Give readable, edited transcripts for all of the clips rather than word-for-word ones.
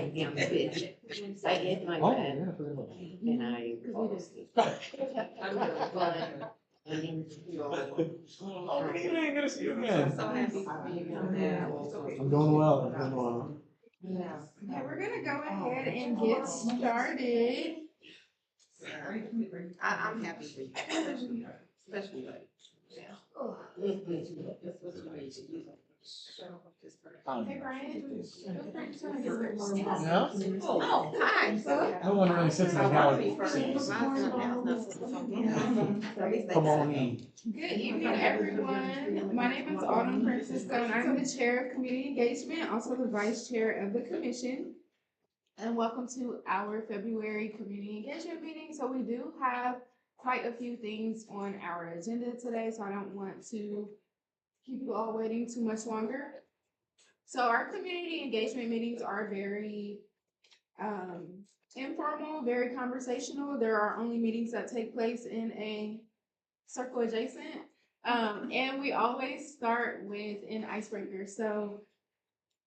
am busy. I ate my bed and I fall asleep. Good evening, good to see you again. So happy for you. I'm doing well, I'm doing well. Okay, we're gonna go ahead and get started. I'm happy for you. Especially like. Hey, Brian. Yeah? Oh, hi. No one really sits in the gallery. Come on in. Good evening, everyone. My name is Autumn Francisco, and I'm the Chair of Community Engagement, also the Vice Chair of the Commission. And welcome to our February Community Engagement meeting. So we do have quite a few things on our agenda today, so I don't want to keep you all waiting too much longer. So our community engagement meetings are very informal, very conversational. There are only meetings that take place in a circle adjacent. And we always start with an icebreaker. So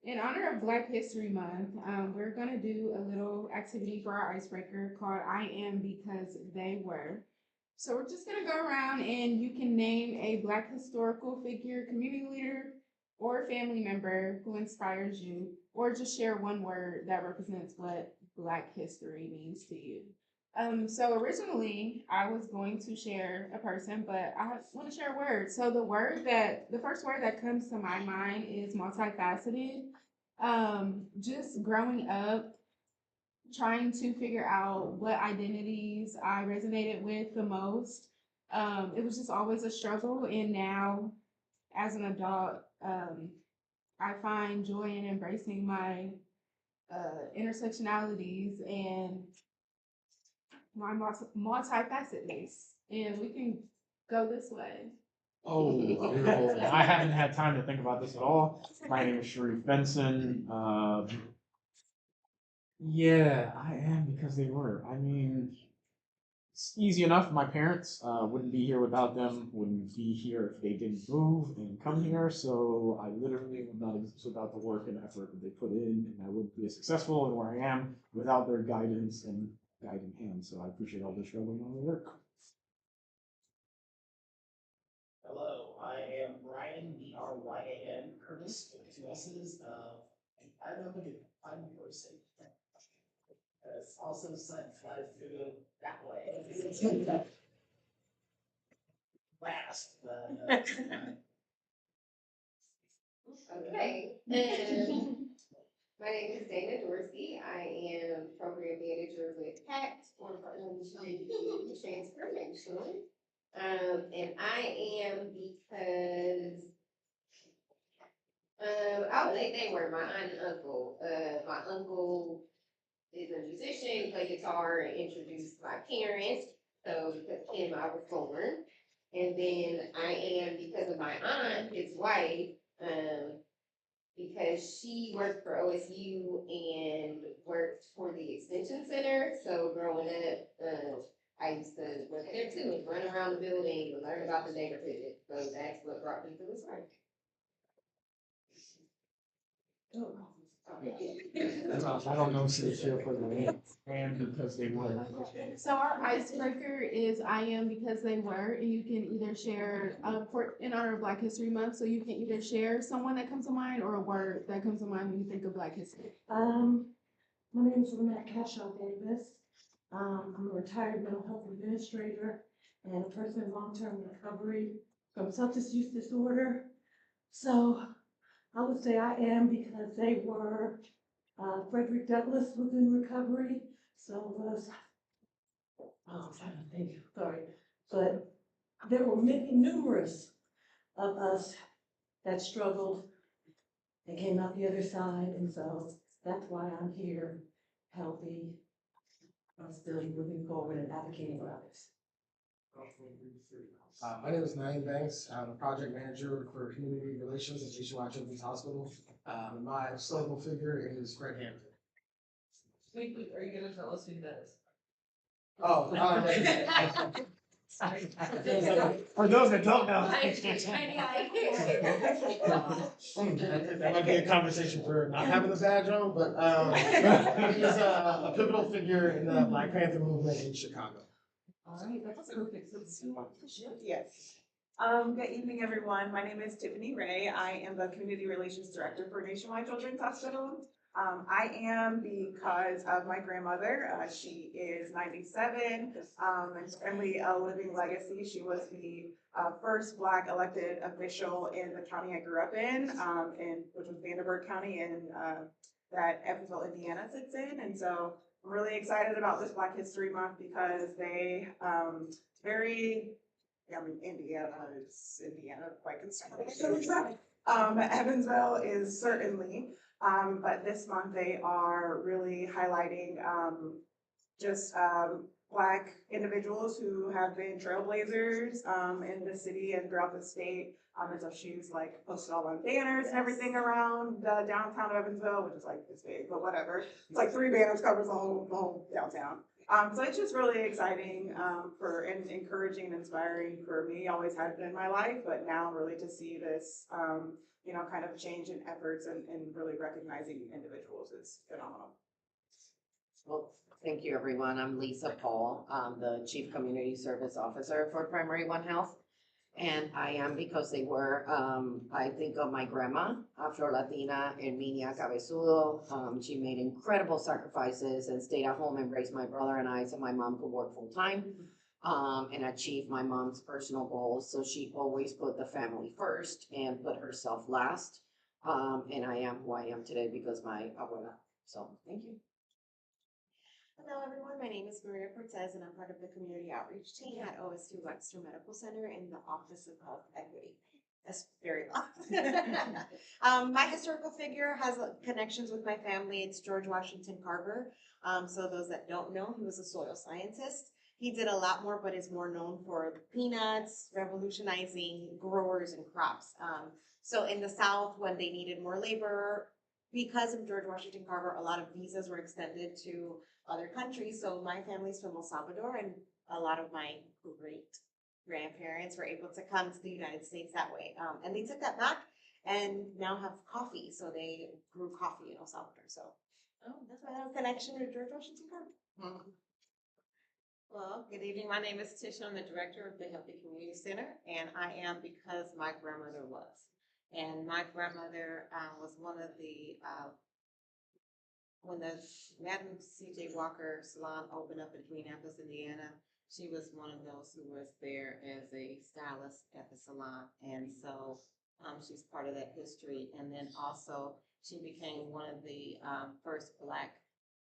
in honor of Black History Month, we're gonna do a little activity for our icebreaker called I Am Because They Were. So we're just gonna go around and you can name a Black historical figure, community leader, or family member who inspires you, or just share one word that represents what Black history means to you. So originally I was going to share a person, but I want to share a word. So the first word that comes to my mind is multifaceted. Just growing up, trying to figure out what identities I resonated with the most. It was just always a struggle, and now as an adult, I find joy in embracing my intersectionalities and my multifacetedness. And we can go this way. Oh, beautiful. I haven't had time to think about this at all. My name is Sharif Benson. Yeah, I am because they were. I mean, it's easy enough. My parents wouldn't be here without them, wouldn't be here if they didn't move and come here. So I literally would not exist without the work and effort that they put in, and I wouldn't be as successful in where I am without their guidance and guiding hand. So I appreciate all their struggle and all their work. Hello, I am Brian, Bryan Curtis, with two S's. I don't know if I can find my person. It's also sent flies to go that way. Last, Okay. My name is Dana Dorsey. I am program manager with PACT on transformation. And I am because I'll say they were my aunt and uncle. My uncle is a musician, played guitar, and introduced my parents. So because of him, I was born. And then I am because of my aunt, his wife, because she worked for OSU and worked for the Extension Center. So growing up, I used to work there too and run around the building and learn about the neighborhood. So that's what brought me to this work. I don't know if it's here for the name and because they were. So our icebreaker is I am because they were, and you can either share for in honor of Black History Month. So you can either share someone that comes to mind or a word that comes to mind when you think of Black history. My name is Lynette Cashaw Davis. I'm a retired mental health administrator and a person in long-term recovery from substance use disorder. So I would say I am because they were. Frederick Douglass was in recovery, so was, I'm trying to think, sorry, but there were numerous of us that struggled and came out the other side, and so that's why I'm here, healthy, still moving forward and advocating for others. My name is Naeem Banks. I'm a project manager for community relations at HUI Children's Hospital. My historical figure is Fred Hampton. Wait, are you gonna tell us who that is? Oh, For those that don't know. That might be a conversation for not having the badge on, but he's a pivotal figure in the Black Panther movement in Chicago. All right, that's perfect. Yes. Good evening, everyone. My name is Tiffany Ray. I am the Community Relations Director for Nationwide Children's Hospital. I am because of my grandmother. She is 97, and certainly a living legacy. She was the first Black elected official in the county I grew up in which was Vanderburgh County, and that Evansville, Indiana sits in. And so I'm really excited about this Black History Month because they Indiana, quite conservative. Evansville is certainly, but this month they are really highlighting Black individuals who have been trailblazers in the city and throughout the state. And so she's like posted all on banners and everything around downtown Evansville, which is like this big, but whatever. It's like 3 banners covers the whole downtown. So it's just really exciting and encouraging and inspiring for me. Always had been in my life, but now really to see this, kind of change in efforts and really recognizing individuals is phenomenal. Well, thank you, everyone. I'm Lisa Paul. I'm the Chief Community Service Officer for Primary One Health. And I am because they were, I think of my grandma, Afro-Latina, Herminia Cabezudo. She made incredible sacrifices and stayed at home and raised my brother and I so my mom could work full time and achieve my mom's personal goals. So she always put the family first and put herself last. And I am who I am today because my abuela. So thank you. Hello, everyone. My name is Maria Cortez, and I'm part of the community outreach team at OSU Webster Medical Center in the Office of Health Equity. That's very long. My historical figure has connections with my family. It's George Washington Carver. So those that don't know, he was a soil scientist. He did a lot more, but is more known for peanuts, revolutionizing growers and crops. So in the South, when they needed more labor, because of George Washington Carver, a lot of visas were extended to other countries. So my family's from El Salvador, and a lot of my great grandparents were able to come to the United States that way. And they took that back and now have coffee. So they grew coffee in El Salvador. So that's why I have a connection with George Washington Carver. Well, good evening. My name is Tisha. I'm the director of the Healthy Community Center, and I am because my grandmother was. And my grandmother was one of the, when the Madam C.J. Walker Salon opened up in Indianapolis, Indiana, she was one of those who was there as a stylist at the salon. And so she's part of that history. And then also she became one of the first Black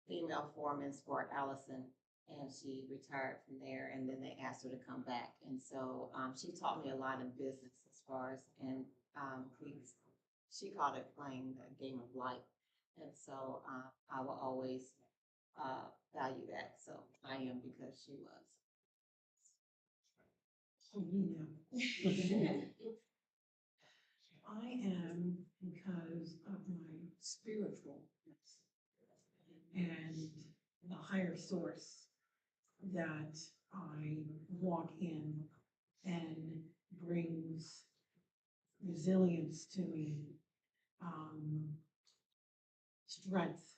female foremen for Allison. And she retired from there, and then they asked her to come back. And so she taught me a lot in business as far as, and she called it playing the game of life. And so I will always value that. So I am because she was. I am because of my spiritualness and the higher source that I walk in and brings resilience to me, strength,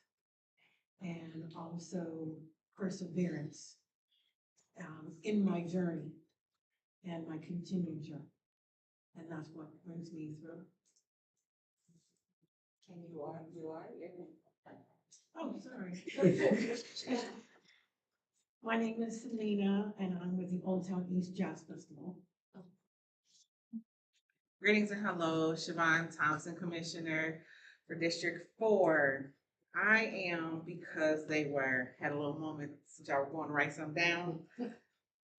and also perseverance in my journey and my continued journey. And that's what brings me through. And you are. Oh, sorry. My name is Selena, and I'm with the Old Town East Jazz Festival. Greetings and hello, Siobhan Thompson, Commissioner for District 4. I am because they had a little moment since y'all were going to write something down.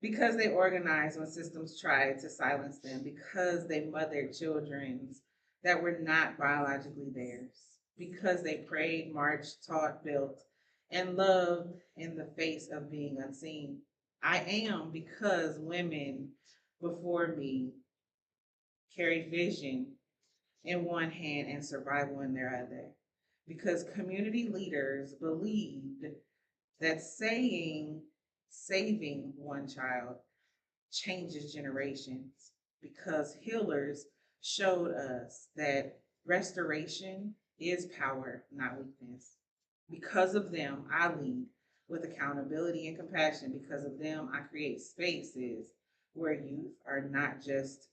Because they organized when systems tried to silence them. Because they mothered children that were not biologically theirs. Because they prayed, marched, taught, built, and loved in the face of being unseen. I am because women before me carried vision in one hand and survival in their other. Because community leaders believed that saving one child changes generations because healers showed us that restoration is power, not weakness. Because of them, I lead with accountability and compassion. Because of them, I create spaces where youth are not just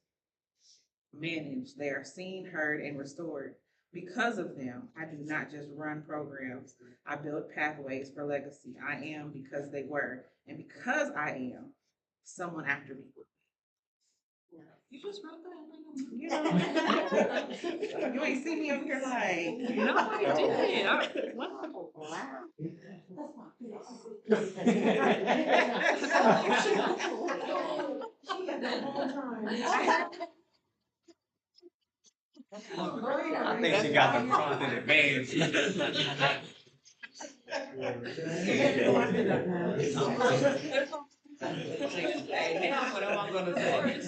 managed, they are seen, heard, and restored. Because of them, I do not just run programs, I build pathways for legacy. I am because they were, and because I am, someone after me. You just wrote that, you know. You ain't see me up here like, No, I did. Wow. She had the whole time. I think she got them prompts in advance. What am I gonna say?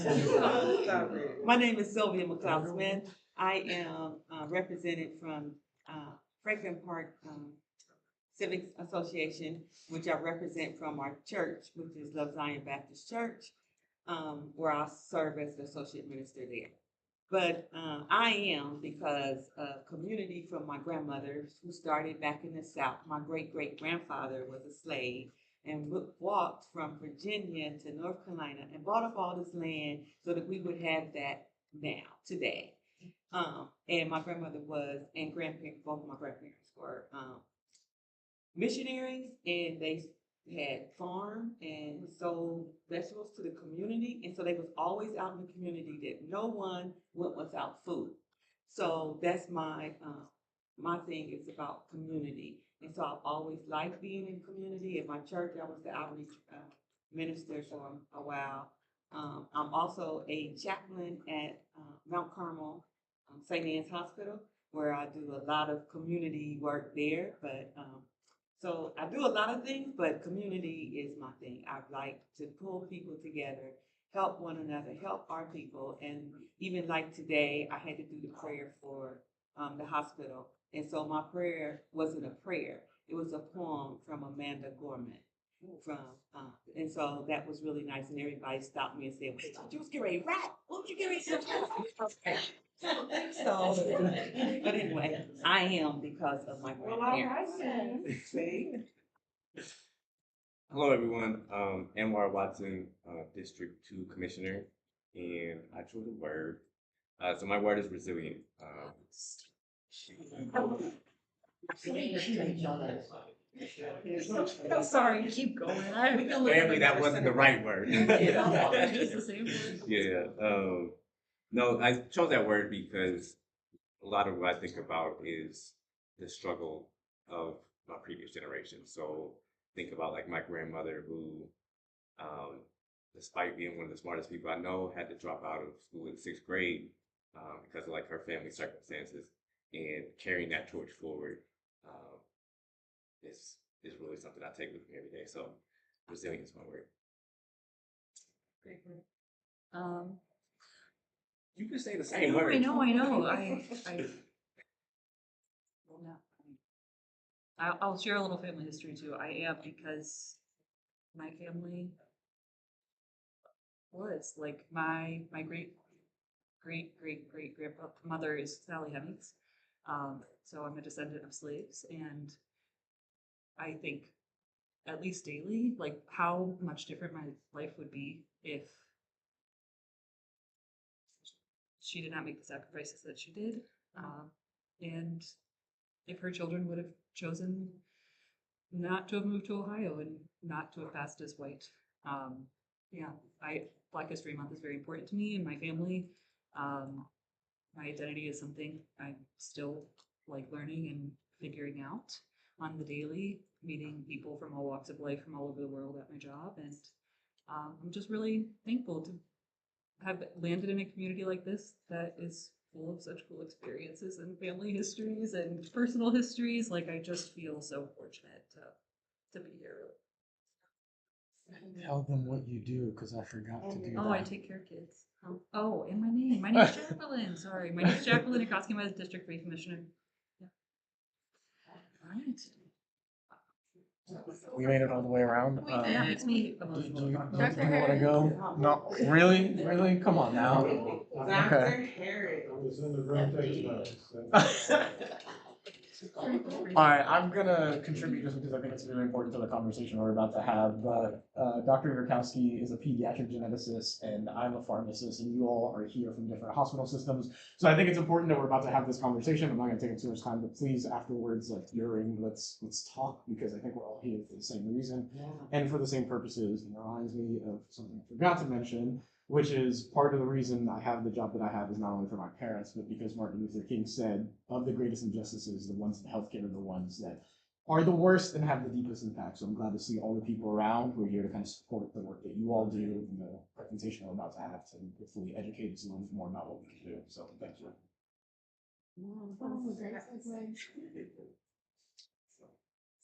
My name is Sylvia McLeod Smith. I am represented from Franklin Park Civic Association, which I represent from our church, which is Love Zion Baptist Church, where I serve as the associate minister there. But I am because of community from my grandmother, who started back in the South. My great-great-grandfather was a slave and walked from Virginia to North Carolina and bought up all this land so that we would have that now, today. And my grandmother was, and grandparents, both of my grandparents were missionaries, and they had farm and sold vegetables to the community. And so they was always out in the community that no one went without food. So that's my thing is about community. And so I've always liked being in community. At my church, I was the outreach minister for a while. I'm also a chaplain at Mount Carmel, St. Anne's Hospital, where I do a lot of community work there. But so I do a lot of things, but community is my thing. I like to pull people together, help one another, help our people. And even like today, I had to do the prayer for the hospital. And so my prayer wasn't a prayer. It was a poem from Amanda Gorman. And so that was really nice. And everybody stopped me and said, wait, you was getting ready to rap. What would you get ready to say? So, but anyway, I am because of my grandparents. Hello, everyone. Anwar Watson, District 2 Commissioner, and I chose a word. So my word is resilient. I'm sorry, keep going. Apparently that wasn't the right word. It's the same word. Yeah. No, I chose that word because a lot of what I think about is the struggle of my previous generation. So think about like my grandmother who, despite being one of the smartest people I know, had to drop out of school in 6th grade because of like her family circumstances, and carrying that torch forward is really something I take with me every day. So resilience is my word. Great word. You can say the same word. I know. Well, no. I'll share a little family history too. I am because my family was like my great grandmother is Sally Hemings. So I'm a descendant of slaves, and I think at least daily, like how much different my life would be if she did not make the sacrifices that she did. And if her children would have chosen not to have moved to Ohio and not to have passed as white. Black History Month is very important to me and my family. My identity is something I'm still like learning and figuring out on the daily, meeting people from all walks of life from all over the world at my job. And I'm just really thankful to have landed in a community like this that is full of such cool experiences and family histories and personal histories. Like I just feel so fortunate to be here. Tell them what you do, because I forgot to do that. Oh, I take care of kids. Oh, and my name. My name's Jacqueline. Sorry. My name's Jacqueline Akoski. I'm a District 3 Commissioner. Yeah. All right. We made it all the way around. We Do did. do you want Dr. to Harris. go? No, really? Really? Come on now. Dr. Harris. I was in the rotation notes. All right, I'm gonna contribute just because I think it's really important to the conversation we're about to have. But Dr. Yurkowski is a pediatric geneticist, and I'm a pharmacist, and you all are here from different hospital systems. So I think it's important that we're about to have this conversation. I'm not gonna take up too much time, but please, afterwards, like during, let's talk, because I think we're all here for the same reason and for the same purposes. And it reminds me of something I forgot to mention, which is part of the reason I have the job that I have is not only for my parents, but because Martin Luther King said, of the greatest injustices, the ones in healthcare are the ones that are the worst and have the deepest impact. So I'm glad to see all the people around who are here to kind of support the work that you all do in the presentation we're about to have to hopefully educate us a little bit more about what we can do. So thank you. Great segue.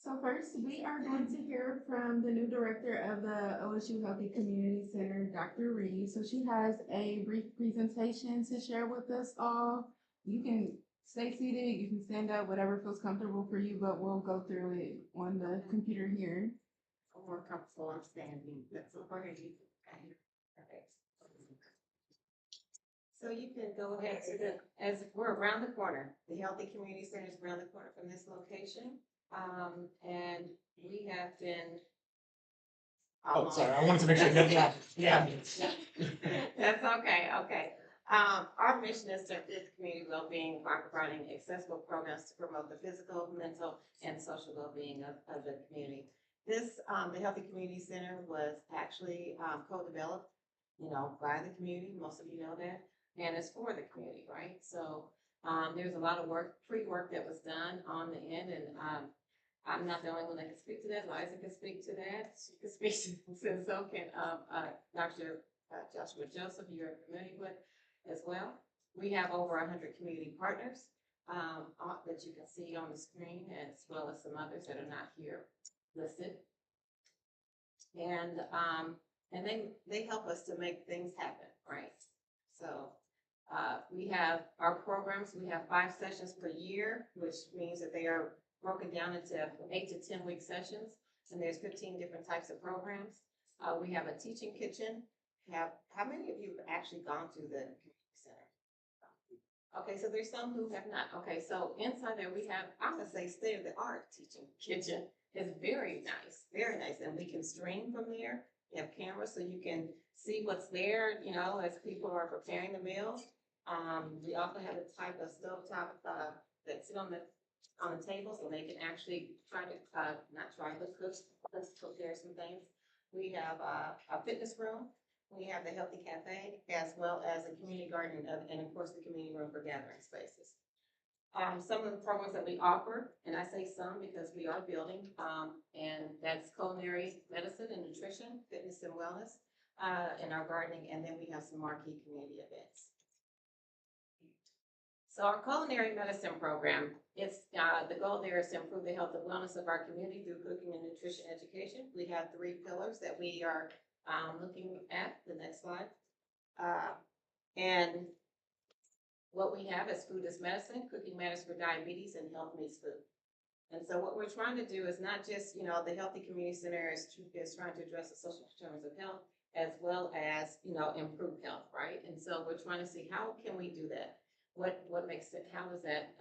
So first, we are going to hear from the new director of the OSU Healthy Community Center, Dr. Reed. So she has a brief presentation to share with us all. You can stay seated, you can stand up, whatever feels comfortable for you, but we'll go through it on the computer here. I'm more comfortable on standing. That's a part of you. Okay. So you can go ahead to as we're around the corner, the Healthy Community Center is around the corner from this location. And we have been. Oh, sorry, I wanted to make sure that, yeah. That's okay. Our mission is to improve community well-being by providing accessible programs to promote the physical, mental, and social well-being of the community. This, the Healthy Community Center was actually co-developed, by the community. Most of you know that, and it's for the community, right? So there's a lot of pre-work that was done on the end, and I'm not the only one that can speak to that. Liza can speak to that. She can speak to it, so can Dr. Joshua Joseph, you're familiar with as well. We have over 100 community partners that you can see on the screen, as well as some others that are not here listed. And they help us to make things happen, right? So we have our programs. We have 5 sessions per year, which means that they are broken down into 8 to 10 week sessions, and there's 15 different types of programs. We have a teaching kitchen. How many of you have actually gone to the community center? Okay, so there's some who have not. Okay, so inside there we have, I'm gonna say, state-of-the-art teaching kitchen. It's very nice, and we can stream from there. We have cameras so you can see what's there, as people are preparing the meals. We also have a type of stovetop that sit on the table, so they can actually let's prepare some things. We have a fitness room. We have the Healthy Cafe, as well as a community garden, and of course the community room for gathering spaces. Some of the programs that we offer, and I say some because we are building, and that's culinary medicine and nutrition, fitness and wellness, and our gardening, and then we have some marquee community events. So our culinary medicine program, it's the goal there is to improve the health and wellness of our community through cooking and nutrition education. We have 3 pillars that we are looking at. The next slide. And what we have is food is medicine, cooking matters for diabetes, and health meets food. And so what we're trying to do is not just, the Healthy Community Center is trying to address the social determinants of health, as well as, improve health, right? And so we're trying to see how can we do that? What makes it, how is that,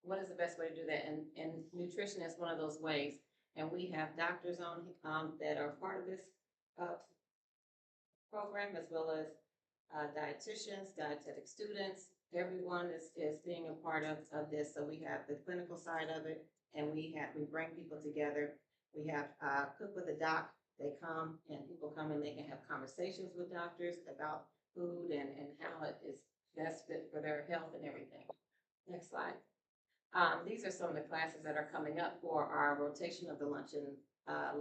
what is the best way to do that? And nutrition is one of those ways. And we have doctors on that are part of this program, as well as dietitians, dietetic students. Everyone is being a part of this. So we have the clinical side of it, and we bring people together. We have Cook with a Doc. They come, and people come and they can have conversations with doctors about food and how it is best fit for their health and everything. Next slide. These are some of the classes that are coming up for our rotation of the Lunch and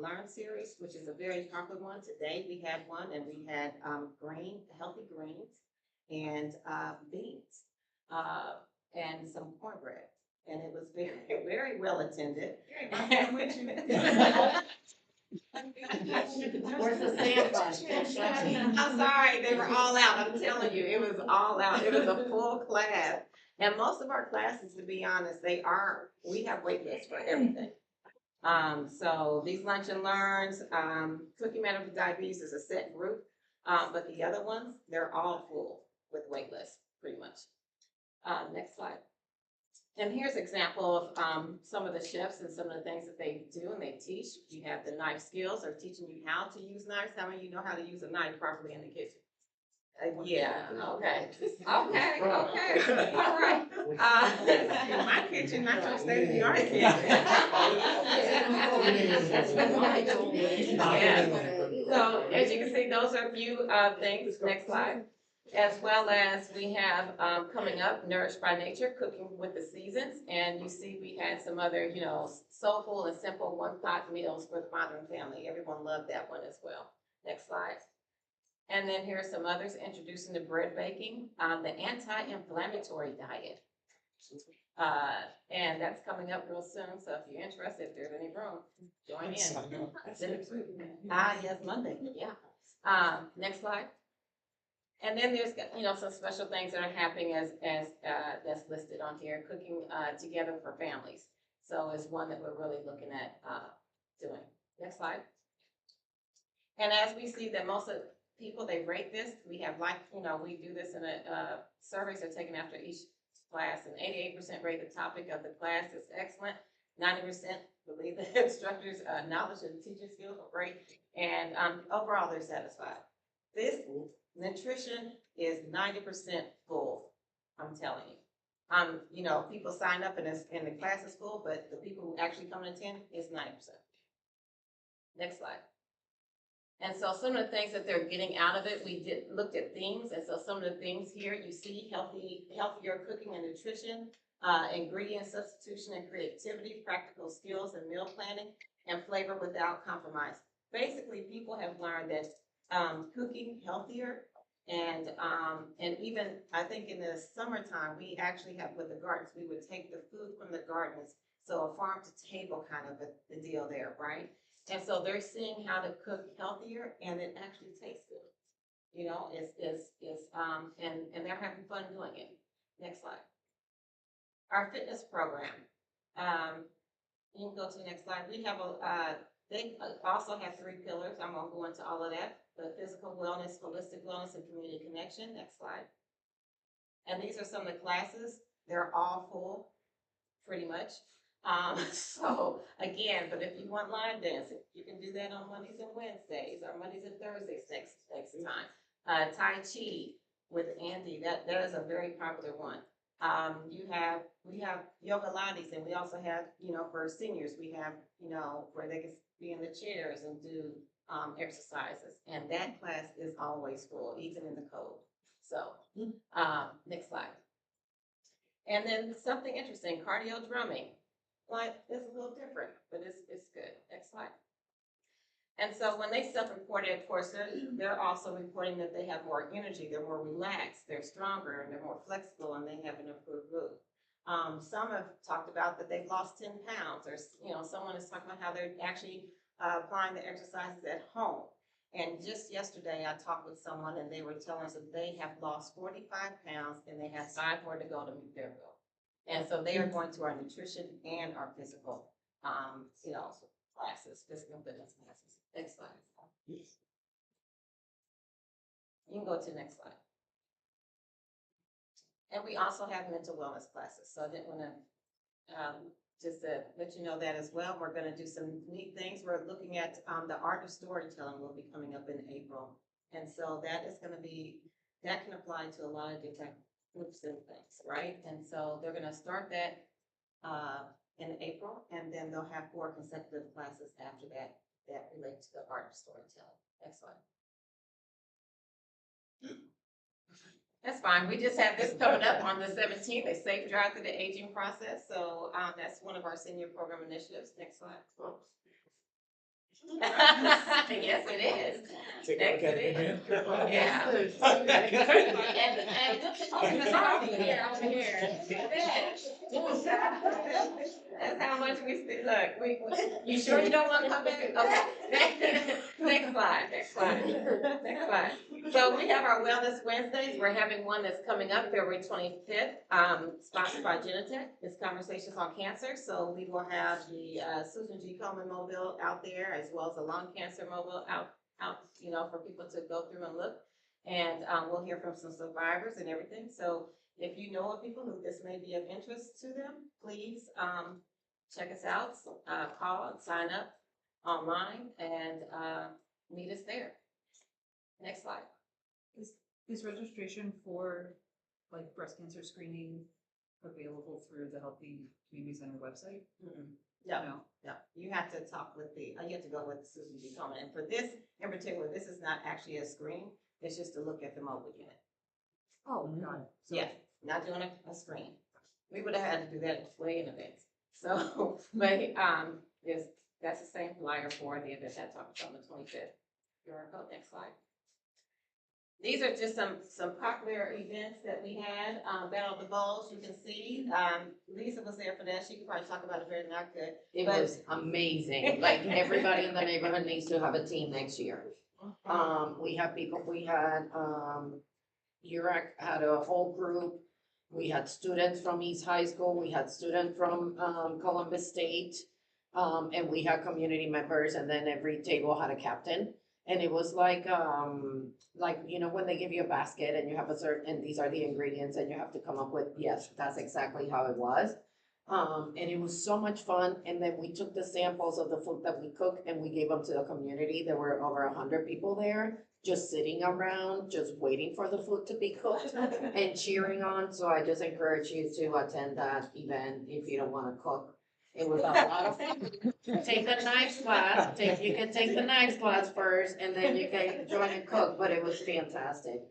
Learn series, which is a very popular one. Today we had one, and we had healthy greens and beans and some cornbread, and it was very, very well attended. Where's the sandbag? I'm sorry, they were all out. I'm telling you, it was all out. It was a full class. And most of our classes, to be honest, we have wait lists for everything. So these lunch and learns, Cooking Matter for Diabetes is a set group, but the other ones, they're all full with wait lists, pretty much. Next slide. And here's an example of some of the chefs and some of the things that they do and they teach. You have the knife skills, they're teaching you how to use knives. How many of you know how to use a knife properly in the kitchen? Yeah, okay, all right. In my kitchen, not your state of the art kitchen. Yeah. So as you can see, those are a few things. Next slide. As well as we have coming up, Nourished by Nature, Cooking with the Seasons. And you see we had some other, soulful and simple one-pot meals for the modern family. Everyone loved that one as well. Next slide. And then here are some others introducing the bread baking, the anti-inflammatory diet. And that's coming up real soon. So if you're interested, if there's any room, join in. Yes, Monday, yeah. Next slide. And then there's, some special things that are happening as that's listed on here, cooking together for families. So it's one that we're really looking at doing. Next slide. And as we see that most of people, they rate this, we have we do this in surveys are taken after each class, and 88% rate the topic of the class is excellent. 90% believe the instructor's knowledge and teaching skills are great, and overall they're satisfied. This nutrition is 90% full, I'm telling you. People sign up and the class is full, but the people who actually come and attend is 90%. Next slide. And so some of the things that they're getting out of it, we looked at themes, and so some of the things here you see healthier cooking and nutrition, ingredient substitution and creativity, practical skills and meal planning, and flavor without compromise. Basically, people have learned that cooking healthier and even I think in the summertime we actually have with the gardens we would take the food from the gardens, so a farm to table kind of the deal there, right? And so they're seeing how to cook healthier and it actually tastes good. And they're having fun doing it. Next slide. Our fitness program. You can go to the next slide. We have they also have 3 pillars. I'm gonna go into all of that. The physical wellness, holistic wellness, and community connection. Next slide. And these are some of the classes. They're all full, pretty much. So again, but if you want line dancing, you can do that on Mondays and Wednesdays, or Mondays and Thursdays next time. Tai Chi with Andy, that is a very popular one. We have yoga lattes, and we also have, for seniors, we have, where they can be in the chairs and do exercises, and that class is always full, even in the cold. So, next slide. And then something interesting, cardio drumming. It's a little different, but it's good. Next slide. And so when they self-reported, of course, they're also reporting that they have more energy, they're more relaxed, they're stronger, and they're more flexible, and they have an improved mood. Some have talked about that they've lost 10 pounds, or someone is talking about how they're actually applying the exercises at home. And just yesterday, I talked with someone, and they were telling us that they have lost 45 pounds, and they have 5 more to go to meet their goal. And so they are going to our nutrition and our physical, classes, physical fitness classes. Next slide. You can go to the next slide. And we also have mental wellness classes. So I didn't want to just let you know that as well. We're going to do some neat things. We're looking at the art of storytelling will be coming up in April. And so that can apply to a lot of different groups and things, right? And so they're going to start that in April, and then they'll have 4 consecutive classes after that relate to the art of storytelling. Next slide. That's fine. We just have this coming up on the 17th, a safe drive through the aging process. So that's one of our senior program initiatives. Next slide. Yes, it is. Take a look at it again. Yeah. And over here. That's how much we still, look, you sure you don't wanna come back? Okay. Next slide, next slide, next slide. So we have our Wellness Wednesdays. We're having one that's coming up February 25th, sponsored by Genentech. It's Conversations on Cancer. So we will have the Susan G. Komen mobile out there, as well as the lung cancer mobile out, for people to go through and look. And we'll hear from some survivors and everything. So if you know of people who this may be of interest to them, please check us out, call, sign up online, and meet us there. Next slide. Is registration for like breast cancer screening available through the Healthy Community Center website? No. You have to talk with you have to go with Susan G. Komen. And for this in particular, this is not actually a screen. It's just to look at the mobile unit. Oh, got it. So Yeah, not doing a screen. We would have had to do that way in advance. So, but that's the same flyer for the event that talks on the 25th. Next slide. These are just some popular events that we had. Battle of the Bowls, you can see. Lisa was there for that. She could probably talk about it better than I could. It was amazing. Like, everybody in the neighborhood needs to have a team next year. We had URAC had a whole group. We had students from East High School. We had students from Columbus State. And we had community members, and then every table had a captain. And it was like, when they give you a basket and you have and these are the ingredients and you have to come up with, yes, that's exactly how it was. And it was so much fun. And then we took the samples of the food that we cooked and we gave them to the community. There were over 100 people there, just sitting around, just waiting for the food to be cooked and cheering on. So I just encourage you to attend that event if you don't want to cook. It was a lot of fun. Take the knives class. You can take the knives class first, and then you can join and cook. But it was fantastic.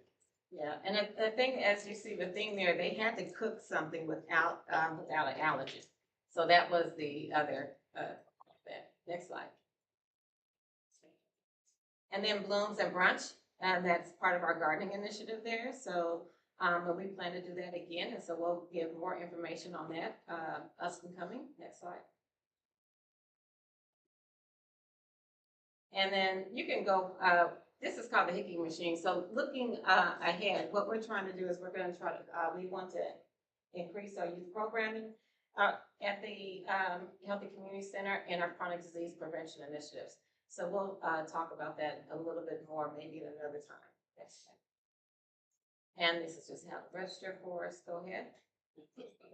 Yeah, and the thing, as you see the thing there, they had to cook something without an allergen. So that was the other next slide. And then Blooms and Brunch, that's part of our gardening initiative there. So we plan to do that again, and so we'll give more information on that us and coming. Next slide. And then you can go, this is called the Hickey Machine. So looking ahead, what we're trying to do is we're going to try to, we want to increase our youth programming at the Healthy Community Center and our chronic disease prevention initiatives. So we'll talk about that a little bit more maybe at another time. Next slide. And this is just how to register for us. Go ahead.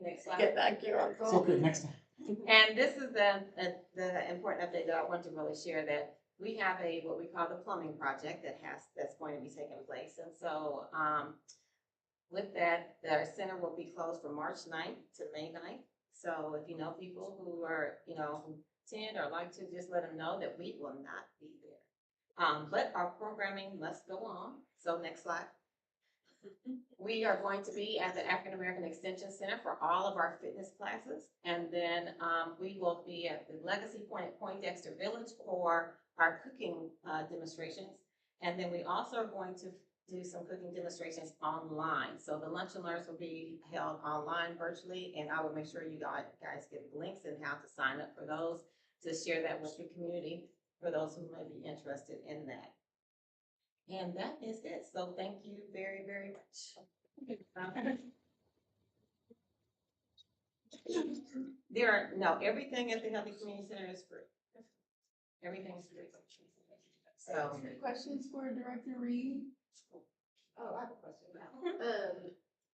Next slide. Get back here, Uncle. It's okay, next time. And this is the important update that I want to really share, that we have what we call the plumbing project that's going to be taking place. And so with that, the center will be closed from March 9th to May 9th. So if you know people who are, who attend or like to, just let them know that we will not be there. But our programming must go on. So next slide. We are going to be at the African American Extension Center for all of our fitness classes. And then we will be at the Legacy Point at Poindexter Village for our cooking demonstrations. And then we also are going to do some cooking demonstrations online. So the lunch and learns will be held online virtually, and I will make sure you guys get links and how to sign up for those, to share that with the community for those who may be interested in that. And that is it. So thank you very, very much. Everything at the Healthy Community Center is free. Everything is free. So Questions for Director Reed? Oh, I have a question.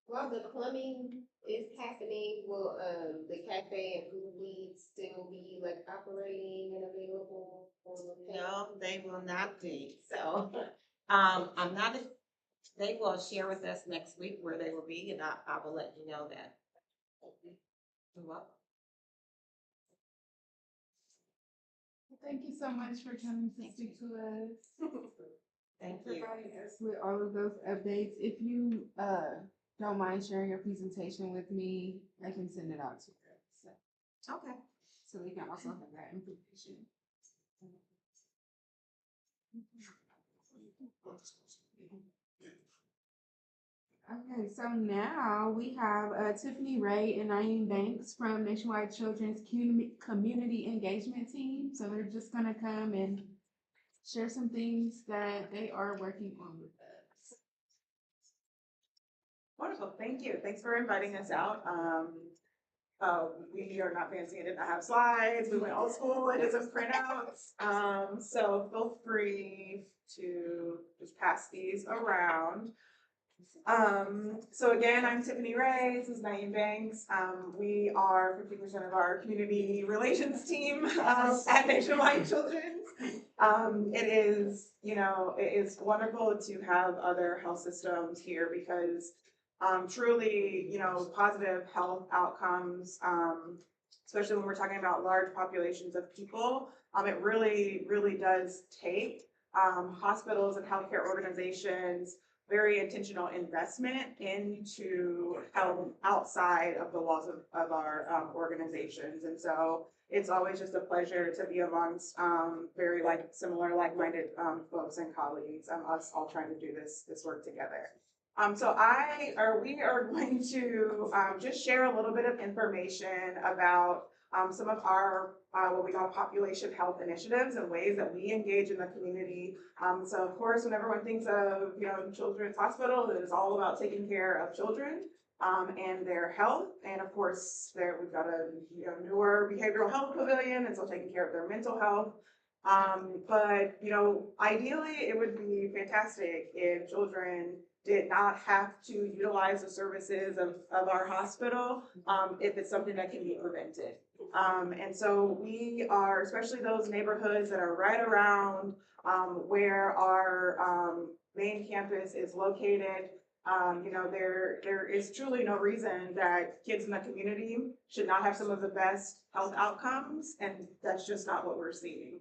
While the plumbing is happening, will the cafe and food weeds still be like operating and available for the? no, they will not be. So they will share with us next week where they will be, and I will let you know that. You're welcome. Thank you so much for coming to speak to us. Thank you. Providing us with all of those updates. If you don't mind sharing your presentation with me, I can send it out to you. Okay. So we can also have that information. Okay, so now we have Tiffany Ray and Naeem Banks from Nationwide Children's Community Engagement Team. So they're just gonna come and share some things that they are working on with us. Wonderful, thank you. Thanks for inviting us out. We are not fancy and did not have slides. We went old school and did some printouts. So feel free to just pass these around. So again, I'm Tiffany Ray, this is Naeem Banks. We are 50% of our community relations team at Nationwide Children's. It is, it is wonderful to have other health systems here because truly, positive health outcomes, especially when we're talking about large populations of people, it really, really does take hospitals and healthcare organizations very intentional investment into health outside of the walls of our organizations. And so it's always just a pleasure to be amongst very similar like-minded folks and colleagues, us all trying to do this work together. So we are going to just share a little bit of information about some of our what we call population health initiatives and ways that we engage in the community. So of course, when everyone thinks of Children's Hospital, it is all about taking care of children and their health. And of course, we've got a newer behavioral health pavilion, and so taking care of their mental health. But ideally, it would be fantastic if children did not have to utilize the services of our hospital if it's something that can be prevented. And so we are, especially those neighborhoods that are right around where our main campus is located, there is truly no reason that kids in the community should not have some of the best health outcomes, and that's just not what we're seeing.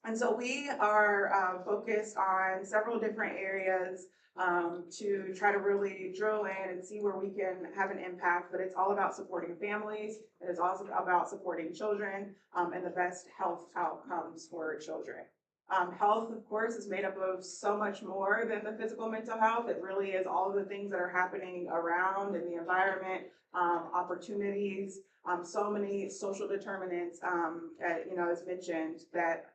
And so we are focused on several different areas to try to really drill in and see where we can have an impact, but it's all about supporting families. It is also about supporting children and the best health outcomes for children. Health, of course, is made up of so much more than the physical mental health. It really is all of the things that are happening around in the environment, opportunities, so many social determinants, as mentioned, that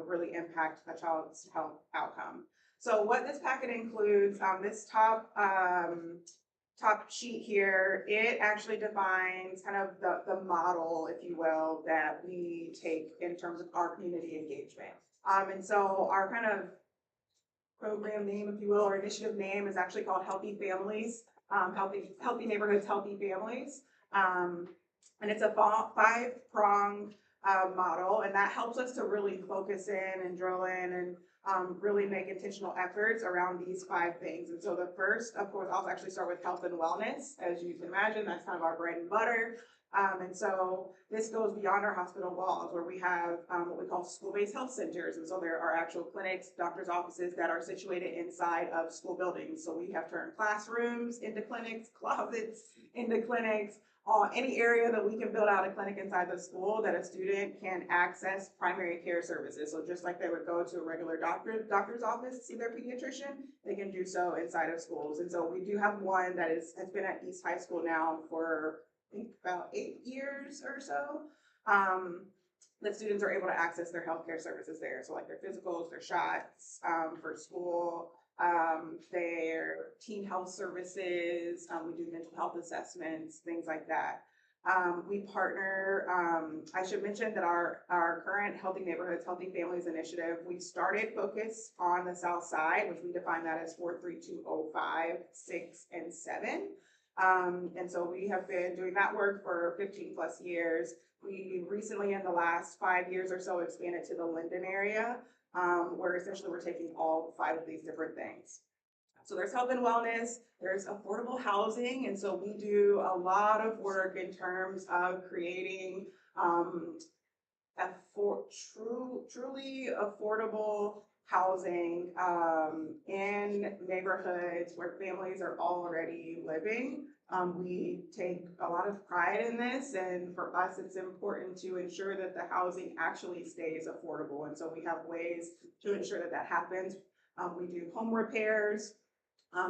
really impact a child's health outcome. So what this packet includes, this top sheet here, it actually defines kind of the model, if you will, that we take in terms of our community engagement. And so our kind of program name, if you will, or initiative name is actually called Healthy Families, Healthy Neighborhoods, Healthy Families. And it's a 5-pronged model, and that helps us to really focus in and drill in and really make intentional efforts around these 5 things. And so the first, of course, I'll actually start with health and wellness. As you can imagine, that's kind of our bread and butter. And so this goes beyond our hospital walls, where we have what we call school-based health centers. And so there are actual clinics, doctor's offices that are situated inside of school buildings. So we have turned classrooms into clinics, closets into clinics, any area that we can build out a clinic inside the school that a student can access primary care services. So just like they would go to a regular doctor's office to see their pediatrician, they can do so inside of schools. And so we do have one that has been at East High School now for I think about 8 years or so. The students are able to access their healthcare services there. So like their physicals, their shots for school, their teen health services, we do mental health assessments, things like that. We partner, I should mention that our current Healthy Neighborhoods, Healthy Families initiative, we started focus on the South Side, which we define that as 43205, 6, and 7. And so we have been doing that work for 15 plus years. We recently, in the last 5 years or so, expanded to the Linden area, where essentially we're taking all 5 of these different things. So there's health and wellness, there's affordable housing, and so we do a lot of work in terms of creating truly affordable housing in neighborhoods where families are already living. We take a lot of pride in this, and for us, it's important to ensure that the housing actually stays affordable. And so we have ways to ensure that that happens. We do home repairs.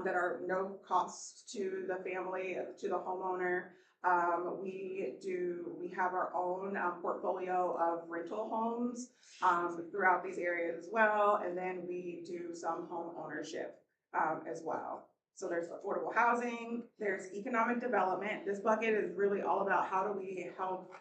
that are no cost to the family, to the homeowner. We have our own portfolio of rental homes throughout these areas as well. And then we do some home ownership as well. So there's affordable housing, there's economic development. This bucket is really all about how do we help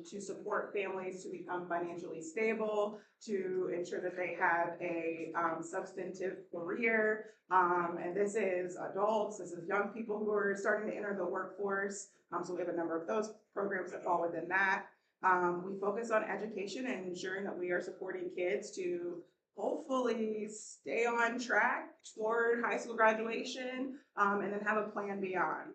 to support families to become financially stable, to ensure that they have a substantive career. And this is adults, this is young people who are starting to enter the workforce. So we have a number of those programs that fall within that. We focus on education and ensuring that we are supporting kids to hopefully stay on track toward high school graduation, and then have a plan beyond.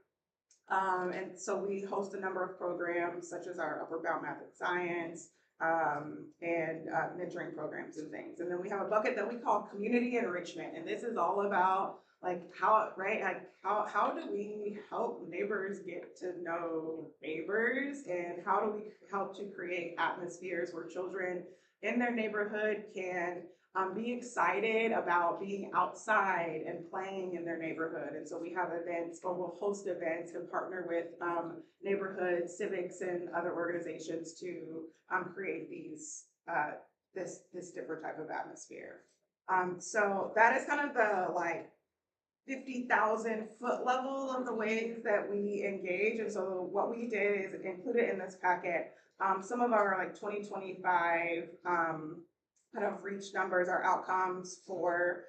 And so we host a number of programs such as our Upward Bound Math and Science, and mentoring programs and things. And then we have a bucket that we call community enrichment. And this is all about like how do we help neighbors get to know neighbors, and how do we help to create atmospheres where children in their neighborhood can be excited about being outside and playing in their neighborhood. And so we have events, or we'll host events and partner with neighborhood civics and other organizations to create these this different type of atmosphere. So that is kind of the like 50,000 foot level of the ways that we engage. And so what we did is include it in this packet. Some of our like 2025 kind of reach numbers, our outcomes for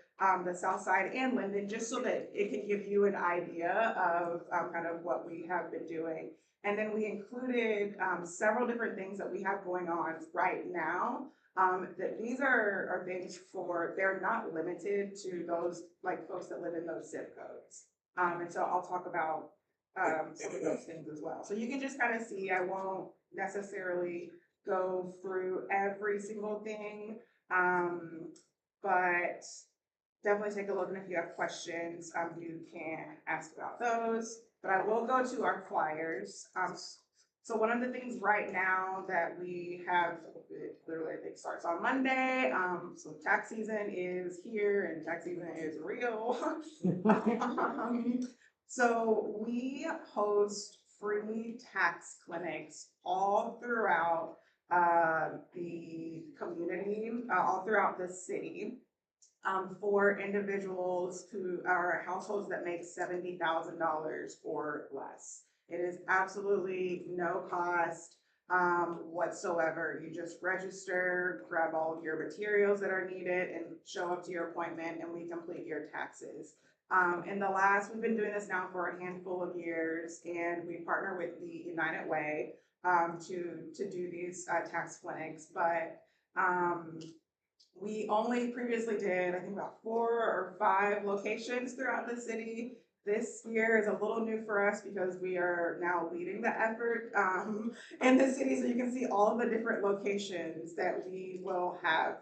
the South Side and Linden, just so that it can give you an idea of kind of what we have been doing. And then we included several different things that we have going on right now. That these are things they're not limited to those like folks that live in those zip codes. And so I'll talk about some of those things as well. So you can just kind of see, I won't necessarily go through every single thing, but definitely take a look, and if you have questions, you can ask about those. But I will go to our flyers. So one of the things right now that we have, literally I think starts on Monday. So tax season is here and tax season is real. So we host free tax clinics all throughout the community, all throughout the city, for individuals who are households that make $70,000 or less. It is absolutely no cost whatsoever. You just register, grab all of your materials that are needed, and show up to your appointment, and we complete your taxes. We've been doing this now for a handful of years, and we partner with the United Way to do these tax clinics. But we only previously did, I think, about 4 or 5 locations throughout the city. This year is a little new for us because we are now leading the effort in the city. So you can see all of the different locations that we will have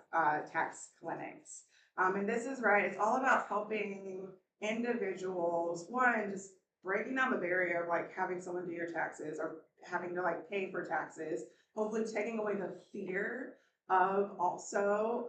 tax clinics. And this is right, it's all about helping individuals, one, just breaking down the barrier of like having someone do your taxes or having to like pay for taxes, hopefully taking away the fear of also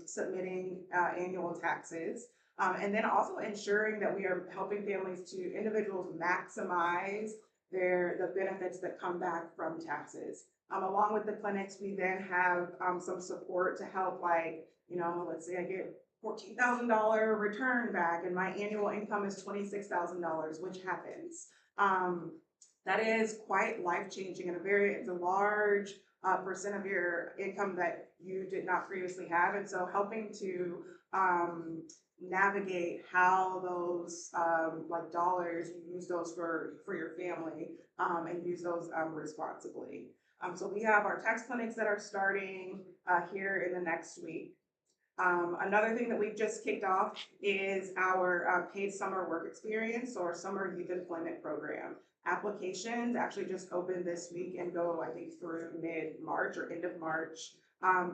submitting annual taxes. And then also ensuring that we are helping individuals maximize the benefits that come back from taxes. Along with the clinics, we then have some support to help, like, let's say I get $14,000 return back and my annual income is $26,000, which happens. That is quite life-changing and it's a large percent of your income that you did not previously have. And so helping to navigate how those like dollars, you use those for your family and use those responsibly. So we have our tax clinics that are starting here in the next week. Another thing that we've just kicked off is our paid summer work experience or summer youth employment program. Applications actually just opened this week and go, I think, through mid-March or end of March.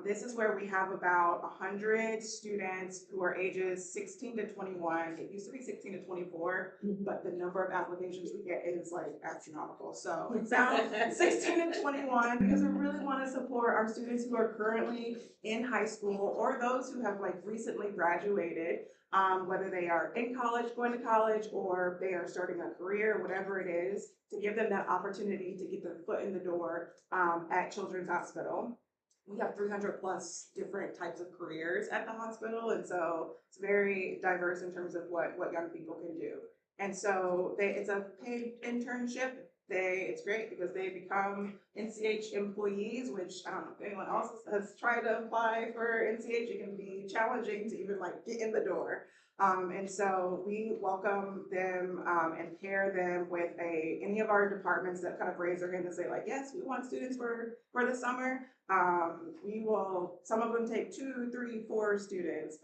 This is where we have about 100 students who are ages 16 to 21. It used to be 16 to 24, but the number of applications we get is like astronomical. So it's now 16 to 21 because we really want to support our students who are currently in high school or those who have like recently graduated, whether they are in college, going to college, or they are starting a career, whatever it is, to give them that opportunity to get their foot in the door at Children's Hospital. We have 300 plus different types of careers at the hospital, and so it's very diverse in terms of what young people can do. And so it's a paid internship. It's great because they become NCH employees, which I don't know if anyone else has tried to apply for NCH. It can be challenging to even like get in the door. And so we welcome them and pair them with any of our departments that kind of raise their hand and say like, yes, we want students for the summer. Some of them take 2, 3, 4 students.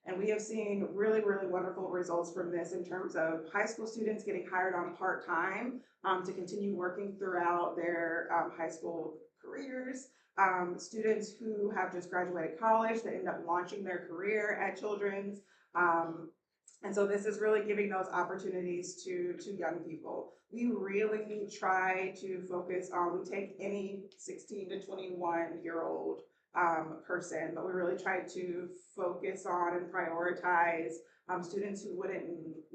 And we have seen really, really wonderful results from this in terms of high school students getting hired on part-time to continue working throughout their high school careers. Students who have just graduated college that end up launching their career at Children's. And so this is really giving those opportunities to young people. We really try to focus on, we take any 16 to 21-year-old person, but we really try to focus on and prioritize students who wouldn't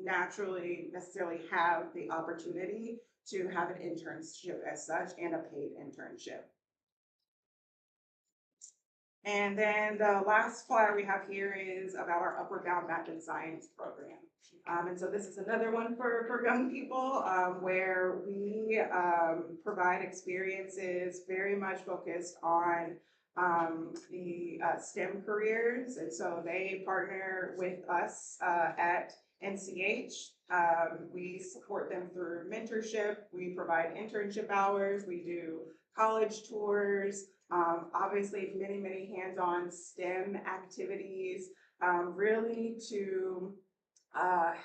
naturally necessarily have the opportunity to have an internship as such and a paid internship. And then the last flyer we have here is about our Upward Bound Math and Science program. And so this is another one for young people where we provide experiences very much focused on the STEM careers. And so they partner with us at NCH. We support them through mentorship. We provide internship hours. We do college tours. Obviously, many, many hands-on STEM activities, really to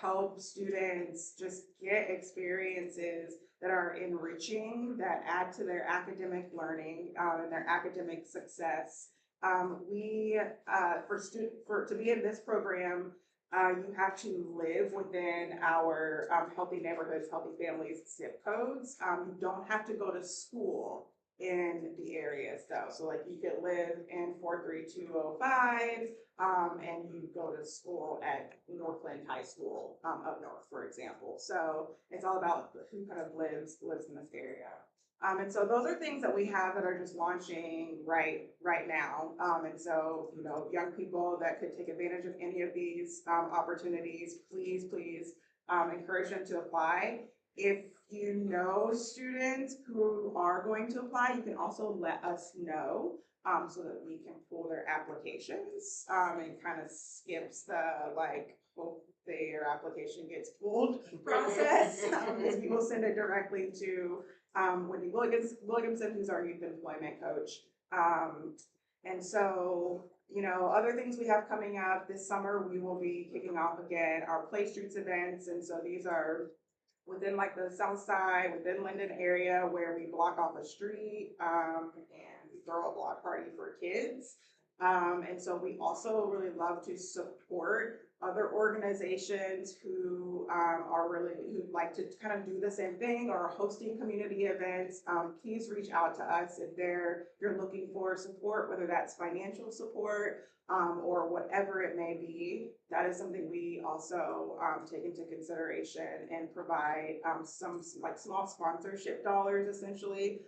help students just get experiences that are enriching, that add to their academic learning and their academic success. To be in this program, you have to live within our Healthy Neighborhoods, Healthy Families zip codes. You don't have to go to school in the areas though. So like you could live in 43205 and you go to school at Northland High School up north, for example. So it's all about who kind of lives in this area. And so those are things that we have that are just launching right now. And so, you know, young people that could take advantage of any of these opportunities, please encourage them to apply. If you know students who are going to apply, you can also let us know so that we can pull their applications and kind of skips the hope their application gets pulled process because we will send it directly to Wendy Williamson, who's our youth employment coach. And so, you know, other things we have coming up this summer, we will be kicking off again our Play Streets events. And so these are within like the South Side, within Linden area, where we block off a street and we throw a block party for kids. And so we also really love to support other organizations who who like to kind of do the same thing or are hosting community events. Please reach out to us if you're looking for support, whether that's financial support or whatever it may be. That is something we also take into consideration and provide some like small sponsorship dollars essentially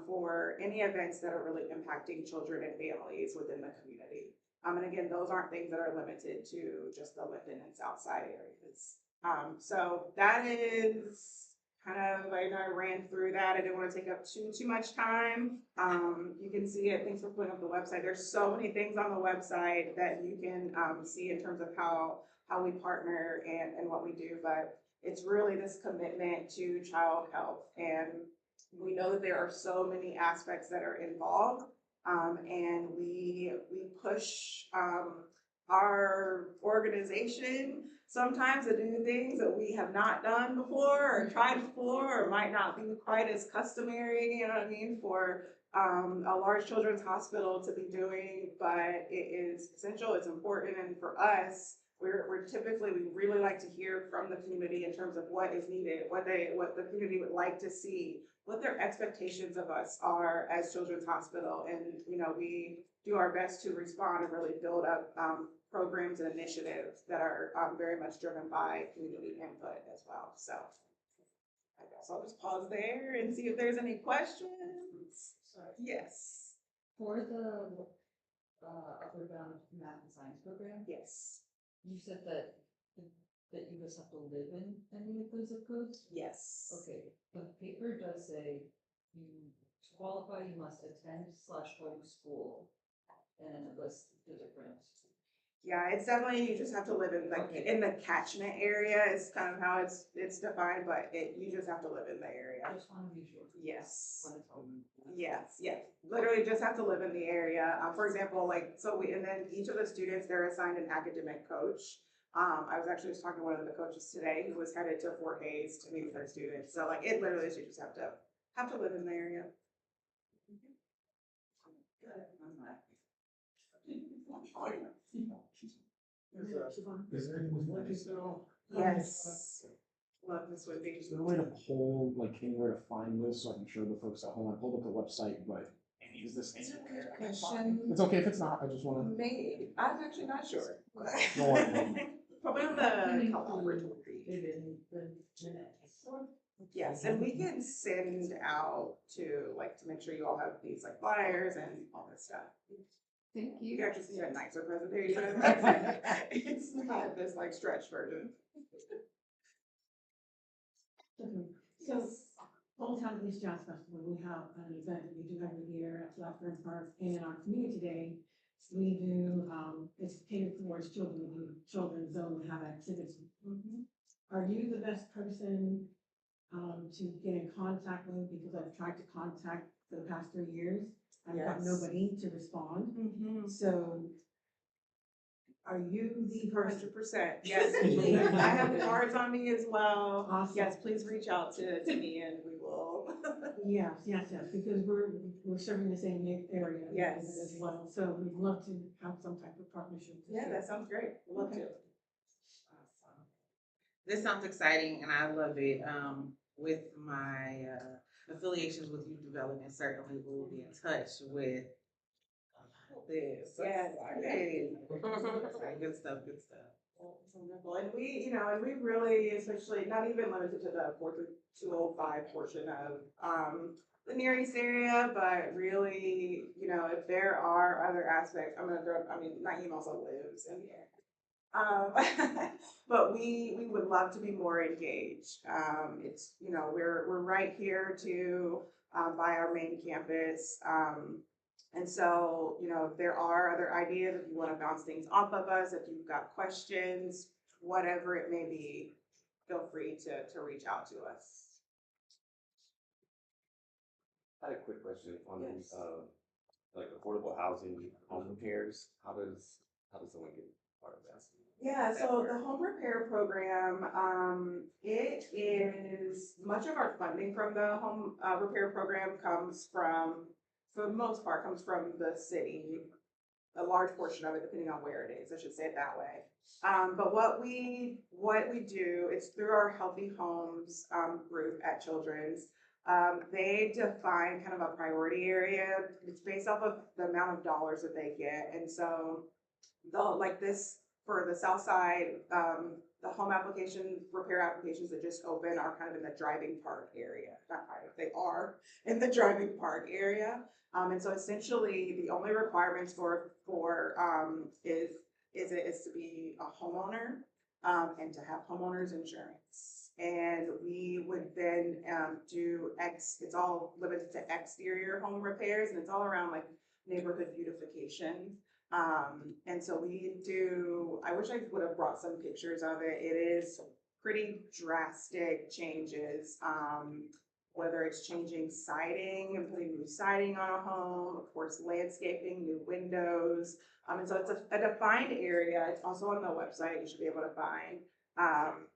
for any events that are really impacting children and families within the community. And again, those aren't things that are limited to just the Linden and South Side areas. So that is kind of, I know I ran through that. I didn't want to take up too much time. You can see it. Thanks for putting up the website. There's so many things on the website that you can see in terms of how we partner and what we do. But it's really this commitment to child health. And we know that there are so many aspects that are involved. And we push our organization sometimes to do things that we have not done before or tried before or might not be quite as customary, you know what I mean, for a large children's hospital to be doing, but it is essential, it's important, and for us, we're typically, we really like to hear from the community in terms of what is needed, what the community would like to see, what their expectations of us are as Children's Hospital, and, you know, we do our best to respond and really build up programs and initiatives that are very much driven by community input as well. So I guess I'll just pause there and see if there's any questions. Yes. For the upward bound math and science program, Yes. you said that you just have to live in any of those zip codes? Yes. Okay, the paper does say you, to qualify, you must attend/home school, and it lists the different. Yeah, it's definitely, you just have to live in in the catchment area is kind of how it's defined, but you just have to live in the area. I just want to be sure. Yes. When it's home. Yes, yes. Literally just have to live in the area. For example, and then each of the students, they're assigned an academic coach. I was actually just talking to one of the coaches today who was headed to Fort Hays to meet with their students. So it literally is you just have to live in the area. Is there any still? Yes. Love this would be. Is there a way to pull, like, anywhere to find this so I can show the folks at home? I pulled up the website, but is this anywhere? Question. It's okay if it's not, I just wanna. Maybe. I'm actually not sure. No worries. Probably on the Yes, and we can send out to make sure you all have these flyers and all this stuff. Thank you. You can actually see a nicer presentation. It's not this stretched version. So, Old Town East Jazz Festival, we have an event that we do every year at Blackburn Park, and in our community day, we do, it's catered towards children, we do children's zone, we have activities. Are you the best person, to get in contact with, because I've tried to contact for the past 3 years, I've got Yes. nobody to respond, so are you the person? 100%. Yes, please. I have cards on me as well. Awesome. Yes, please reach out to me and we will. Yes, because we're serving the same area. Yes. As well, so we'd love to have some type of partnership. Yeah, that sounds great. Love to. Awesome. This sounds exciting and I love it. With my affiliations with youth development, certainly we'll be in touch with this. Yes. Hey. Good stuff, good stuff. Wonderful. And we really, especially not even limited to the 4205 portion of the Near East area, but really, if there are other aspects, Naeem also lives in here. But we would love to be more engaged. It's, we're right here by our main campus. And so, if there are other ideas, if you want to bounce things off of us, if you've got questions, whatever it may be, feel free to reach out to us. I had a quick question on Yes. affordable housing, home repairs. How does someone get part of that? Yeah, so the home repair program, it is, much of our funding from the home repair program comes from, for the most part, comes from the city. A large portion of it, depending on where it is, I should say it that way. But what we do, it's through our Healthy Homes group at Children's. They define kind of a priority area. It's based off of the amount of dollars that they get. And so they'll, for the South Side, the home repair applications that just open are kind of in the driving park area. Not kind of, they are in the driving park area. And so essentially the only requirements for is to be a homeowner, and to have homeowner's insurance. And we would then it's all limited to exterior home repairs, and it's all around neighborhood beautification. And so we do, I wish I would have brought some pictures of it. It is pretty drastic changes, whether it's changing siding and putting new siding on a home, of course, landscaping, new windows, And so it's a defined area. It's also on the website. You should be able to find,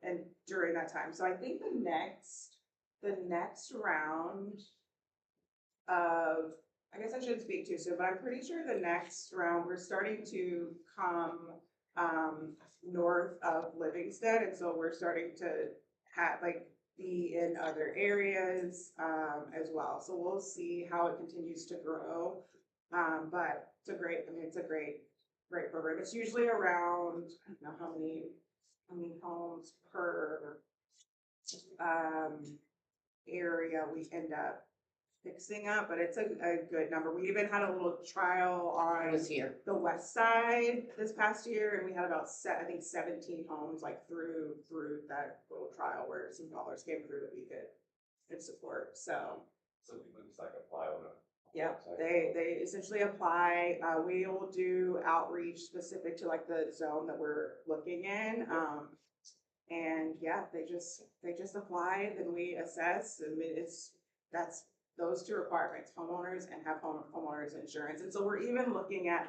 and during that time. So I think the next round of, I guess I shouldn't speak too soon, but I'm pretty sure the next round, we're starting to come north of Livingston. And so we're starting to have be in other areas as well. So we'll see how it continues to grow. But it's a great program. It's usually around, I don't know how many homes per area we end up fixing up, but it's a good number. We even had a little trial I on was here. the west side this past year, and we had about 17 homes through that little trial where some dollars came through that we could support. So people just apply on a. yeah, they essentially apply. We will do outreach specific to the zone that we're looking in. And yeah, they just apply, then we assess. I mean, that's those two requirements, homeowners and have homeowners insurance. And so we're even looking at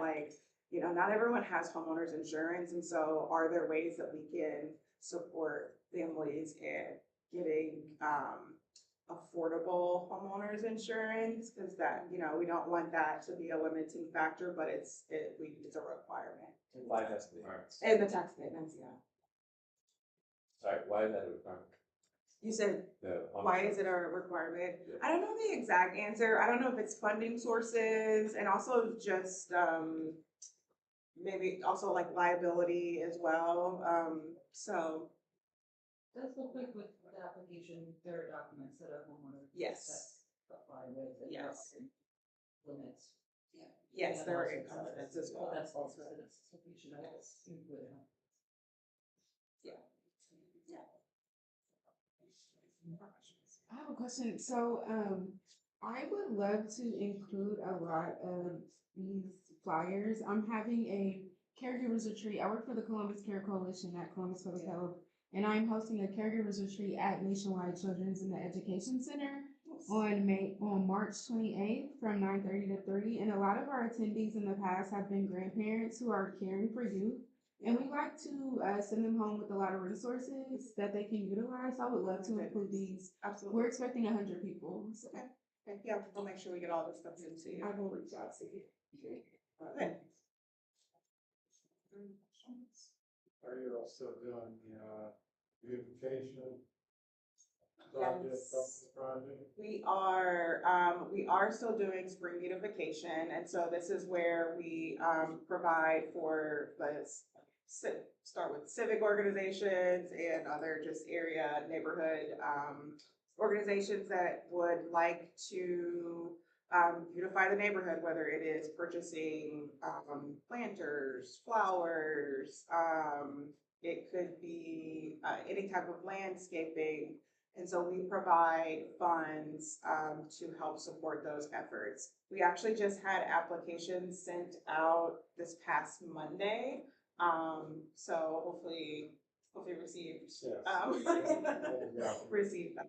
not everyone has homeowners insurance. And so are there ways that we can support families in getting affordable homeowners insurance? Because we don't want that to be a limiting factor, but it's a requirement. Why that's the requirement? And the tax payments, yeah. Sorry, why is that a requirement? You said, why is it a requirement? I don't know the exact answer. I don't know if it's funding sources and also just maybe also liability as well. So. Does look like with the application, there are documents that a homeowner. Yes. Apply with. And Yes. Limits. Yeah. Yes, there are covenants as well. That's also, that's sufficient, I guess, including. Yeah. I have a question. So, I would love to include a lot of these flyers. I'm having a caregivers retreat. I work for the Columbus Care Coalition at Columbus Public Health, and I'm hosting a caregivers retreat at Nationwide Children's in the Education Center on March 28th from 9:30 to 3. And a lot of our attendees in the past have been grandparents who are caring for youth. And we like to send them home with a lot of resources that they can utilize. I would love to include these. Absolutely. We're expecting 100 people. So. Okay. Yeah, we'll make sure we get all this stuff into you. I will reach out to you. Okay. Are you also doing the beautification project? We are still doing spring beautification, and so this is where we provide for start with civic organizations and other just area neighborhood organizations that would like to beautify the neighborhood, whether it is purchasing planters, flowers, it could be any type of landscaping. And so we provide funds to help support those efforts. We actually just had applications sent out this past Monday. So hopefully received, received them.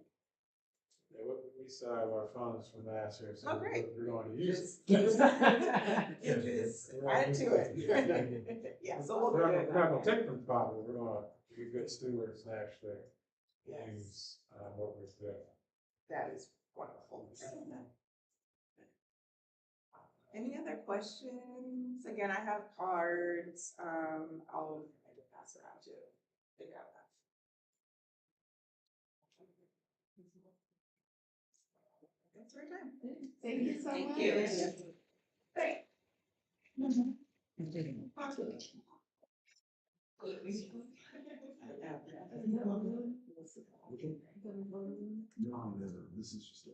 Yeah, we still have our funds from last year, so Oh, great. we're going to use Just add to it. Yeah, so we'll we're do it. not gonna take from profit, we're gonna be good stewards and actually use what we're doing. That is wonderful. Any other questions? Again, I have cards. I'll pass around too. Think out that. Thanks for your time. Thank you so much. Thank No, this is just a.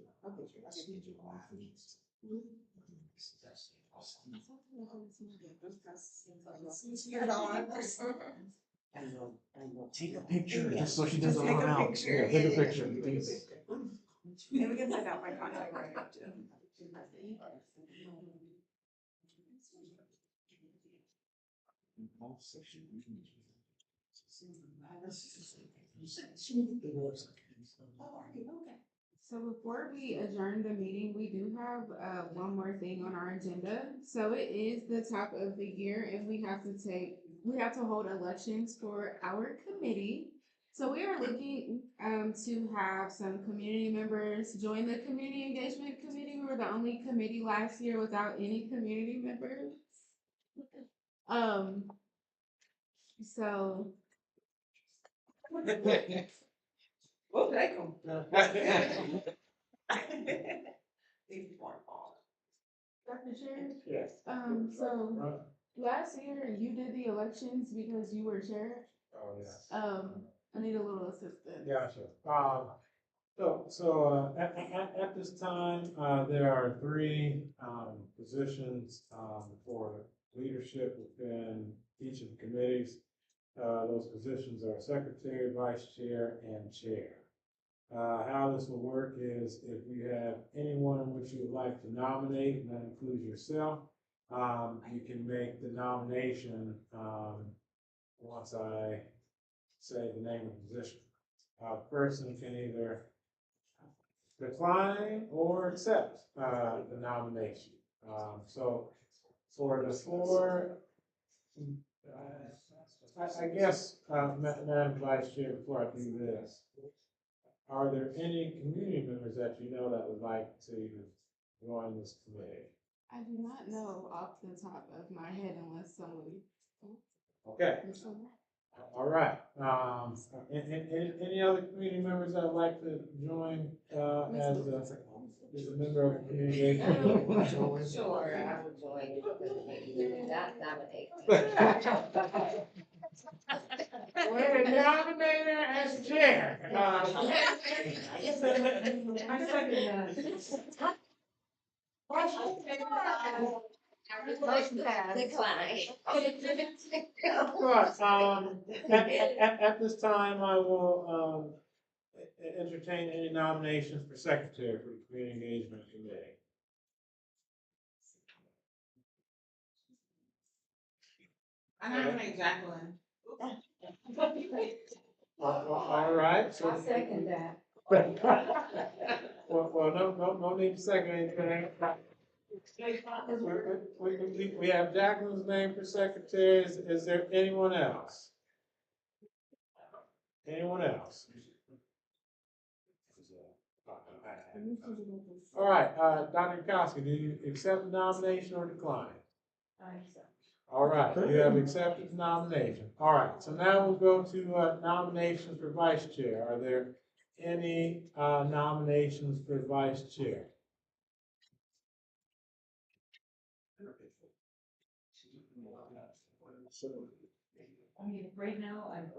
And we'll take a picture just so she doesn't Just take run a out. picture. Yeah, take a picture, please. And we can send out my contact right now too. So before we adjourn the meeting, we do have one more thing on our agenda. So it is the top of the year and we have to hold elections for our committee. So we are looking to have some community members join the community engagement committee. We were the only committee last year without any community members. So Where did that come from? These weren't all. Dr. Chair? Yes. So last year you did the elections because you were chair. Oh, yes. I need a little assistance. Gotcha. At this time, there are three, positions, for leadership within each of the committees. Those positions are secretary, vice chair, and chair. How this will work is if you have anyone in which you would like to nominate, and that includes yourself, you can make the nomination, once I say the name of the position. A person can either decline or accept, the nomination. So for the four, I guess, Madam Vice Chair, before I do this, are there any community members that you know that would like to join this committee? I do not know off the top of my head unless someone. Okay. All right. Any other community members that would like to join, as a member of the community? Sure, I would join that nomination. We're nominated as chair. I second that. Decline. At this time, I will, entertain any nominations for secretary for the Community Engagement Committee. I nominate Jacqueline. All right. So I second that. Well, no need to second anything. We have Jacqueline's name for secretary. Is there anyone else? Anyone else? All right, Dr. Kowski, do you accept the nomination or decline? I accept. All right, you have accepted the nomination. All right, so now we'll go to nominations for vice chair. Are there any nominations for vice chair? I mean, right now, I'm.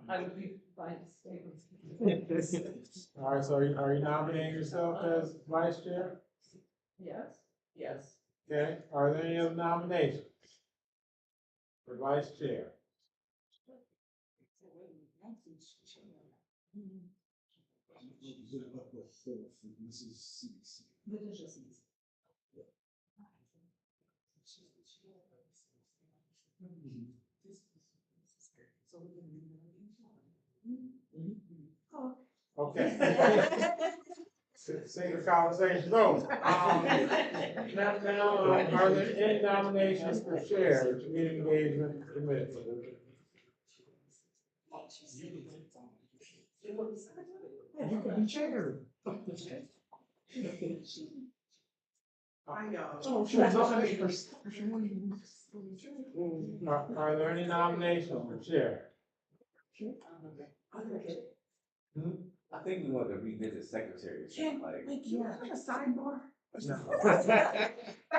I would be fine to stay. All right, so are you nominating yourself as vice chair? Yes, yes. Okay, are there any other nominations for vice chair? Okay. See the conversation over. Now, are there any nominations for chair, community engagement committee? You can be chair. Oh, sure. Are there any nominations for chair? I think we want to revisit secretary. Like, Wait, can I have a sidebar? No. I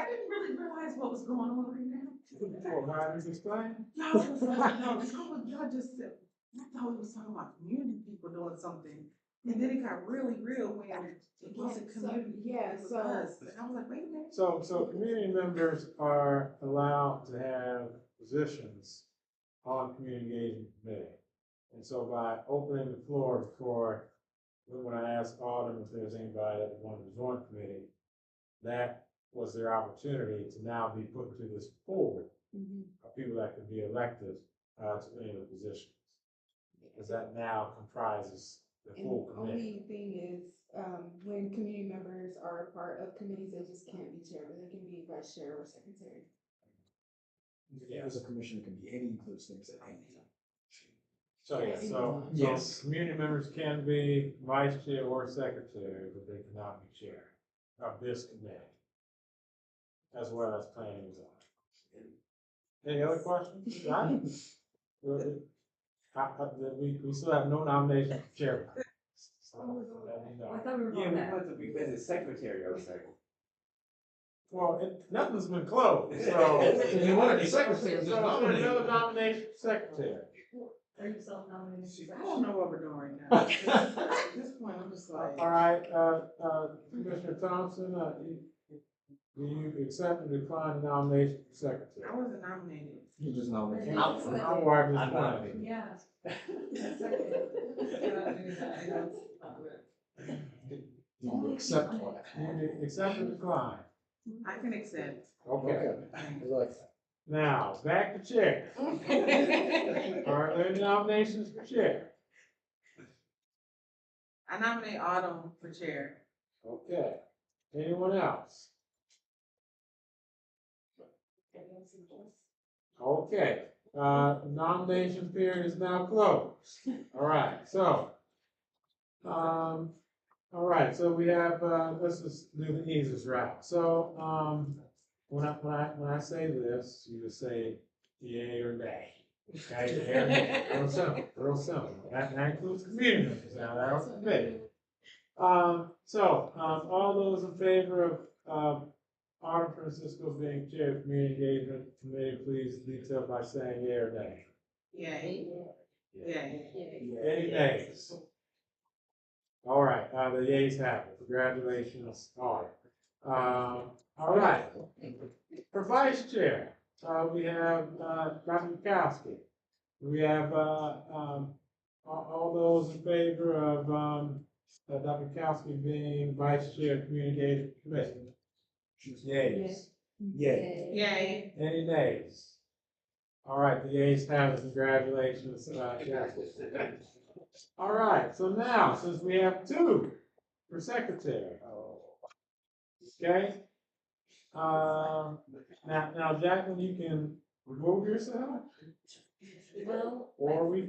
didn't really realize what was going on right now. Well, why did you explain? Y'all was like, no, y'all just said, I thought we was talking about community people doing something. And then it got really real when it wasn't community. Yeah, it was so- us. And I was like, wait a minute. So community members are allowed to have positions on community engagement committee. And so by opening the floor for, when I asked Autumn if there's anybody that wanted to join the committee, that was their opportunity to now be put to this pool of people that could be elected to any of the positions. because that now comprises the And full the committee. only thing is, when community members are a part of committees, they just can't be chair, but they can be vice chair or secretary. As a commissioner, can be any of those things at any time. So, yeah, so Yes. community members can be vice chair or secretary, but they cannot be chair of this committee, as well as planning and zoning. Any other questions? Got it? We still have no nomination for chair. So, let me know. I thought we were Yeah, going we that. want to be busy secretary, I was like. Well, nothing's been closed, so. If you want to be secretary, just So, nominate. another nomination for secretary. Are you self-nominated? I don't know what we're doing right now. At this point, I'm just like. All right, Commissioner Thompson, do you accept or decline the nomination for secretary? I wasn't nominated. You just nominate. I'm wired this morning. Yeah. Do you accept what? Do you accept or decline? I can accept. Okay. Like, Now, back to chair. Are there any nominations for chair? I nominate Autumn for chair. Okay. Anyone else? Okay, nomination period is now closed. All right, so, all right, so we have, let's just do the easiest route. So, when I say this, you just say yay or nay. Okay, real simple, real simple. That includes community members now, that don't fit. All those in favor of Autumn Francisco being chair of community engagement committee, please detail by saying yea or nay. Yay. Yay. Any nays? All right, the yeas have it. Congratulations, Autumn. All right. For vice chair, we have Dr. Mikowski. We have all those in favor of Dr. Mikowski being vice chair of community engagement committee. Yeas. Yay. Yay. Any nays? All right, the yeas have it. Congratulations, Jackie. All right, so now, since we have two for secretary. Okay? Now, Jacqueline, you can remove yourself, Well, or there's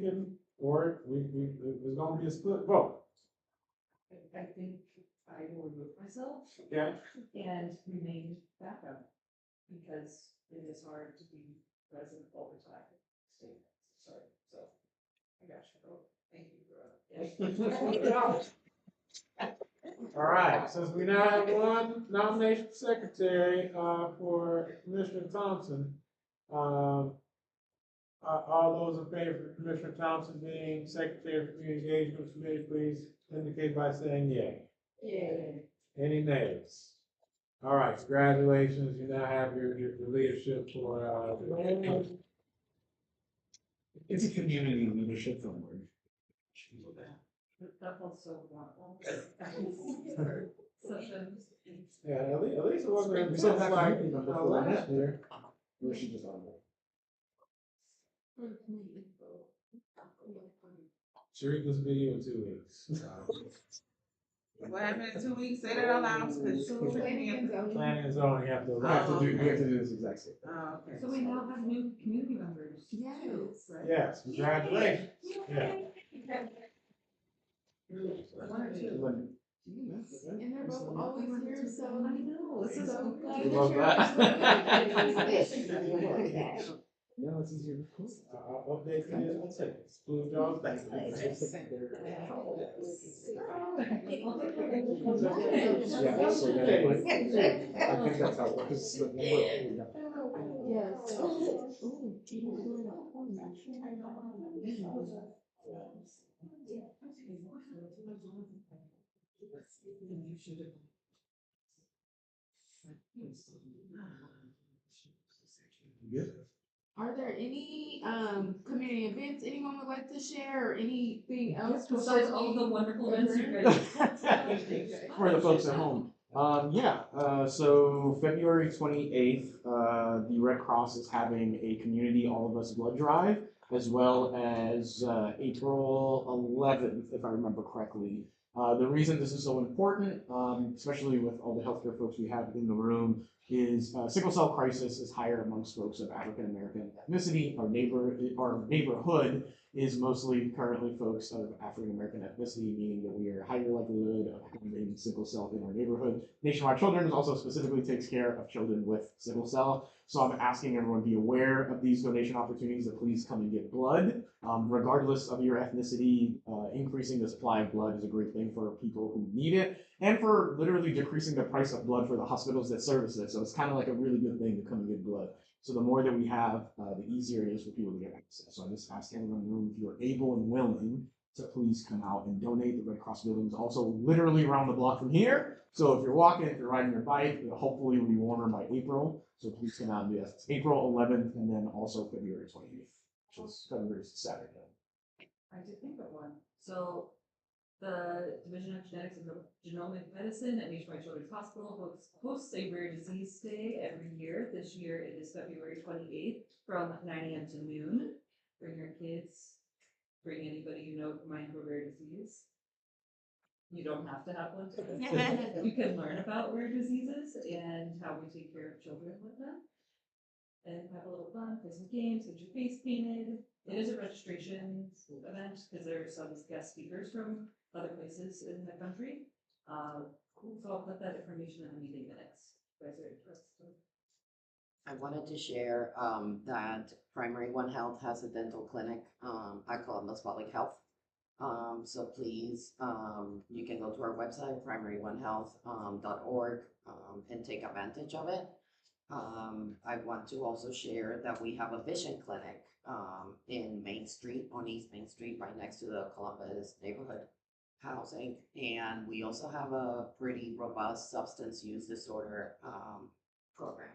gonna be a split vote. I think I will remove myself Okay? and remain backup because it is hard to be present all the time. Sorry, so I got you. Oh, thank you, bro. All right, since we now have one nomination for secretary, for Commissioner Thompson, all those in favor of Commissioner Thompson being secretary of community engagement committee, please indicate by saying yay. Yeah. Any nays? All right, congratulations, you now have your leadership for, it's a community leadership framework. That felt so wonderful. Such a. yeah, at least it wasn't We just said that like, community member for last year. Or she just on there. Sharika's video in 2 weeks. What happened in 2 weeks? Say that out loud. Planning and zoning have to. We have to do this exact same thing. Oh, okay. So we now have new community members. Yes. too, right? Yes, congratulations. Yeah. One or two. And they're both always here, so. I know, this is so We love that. Yeah, it's easier. I'll update you. I'll take it. Blue Jaws, thank you. Yeah, so then, I think that's how it works. Good. Are there any community events anyone would like to share or anything else? Besides all the wonderful events you guys. For the folks at home. So February 28th, the Red Cross is having a community All of Us blood drive. as well as April 11th, if I remember correctly. The reason this is so important, especially with all the healthcare folks we have in the room, is sickle cell crisis is higher amongst folks of African American ethnicity. Our neighborhood is mostly currently folks of African American ethnicity, meaning that we are higher likelihood of having sickle cell in our neighborhood. Nationwide Children's also specifically takes care of children with sickle cell. So I'm asking everyone to be aware of these donation opportunities, that please come and get blood. Regardless of your ethnicity, increasing the supply of blood is a great thing for people who need it, and for literally decreasing the price of blood for the hospitals that service it. So it's kind of like a really good thing to come and get blood. So the more that we have, the easier it is for people to get access. So I just ask everyone in the room, if you're able and willing, to please come out and donate. The Red Cross building is also literally around the block from here. So if you're walking, if you're riding your bike, hopefully it'll be warmer by April. So please come out and do that. It's April 11th and then also February 28th, which is February's Saturday. I did think of one. So the Division of Genetics and Genomic Medicine at Nationwide Children's Hospital hosts a rare disease day every year. This year it is February 28th from 9 a.m. to noon. Bring your kids, bring anybody you know who might have a rare disease. You don't have to have one. You can learn about rare diseases and how we take care of children with them. And have a little fun, play some games, get your face painted. It is a registration event because there are some guest speakers from other places in the country. Cool. So I'll put that information in the meeting minutes. You guys are interested. I wanted to share that Primary One Health has a dental clinic at Columbus Public Health. So please, you can go to our website, primaryOneHealth.org, and take advantage of it. I want to also share that we have a vision clinic in Main Street, on East Main Street, right next to the Columbus neighborhood housing. And we also have a pretty robust substance use disorder program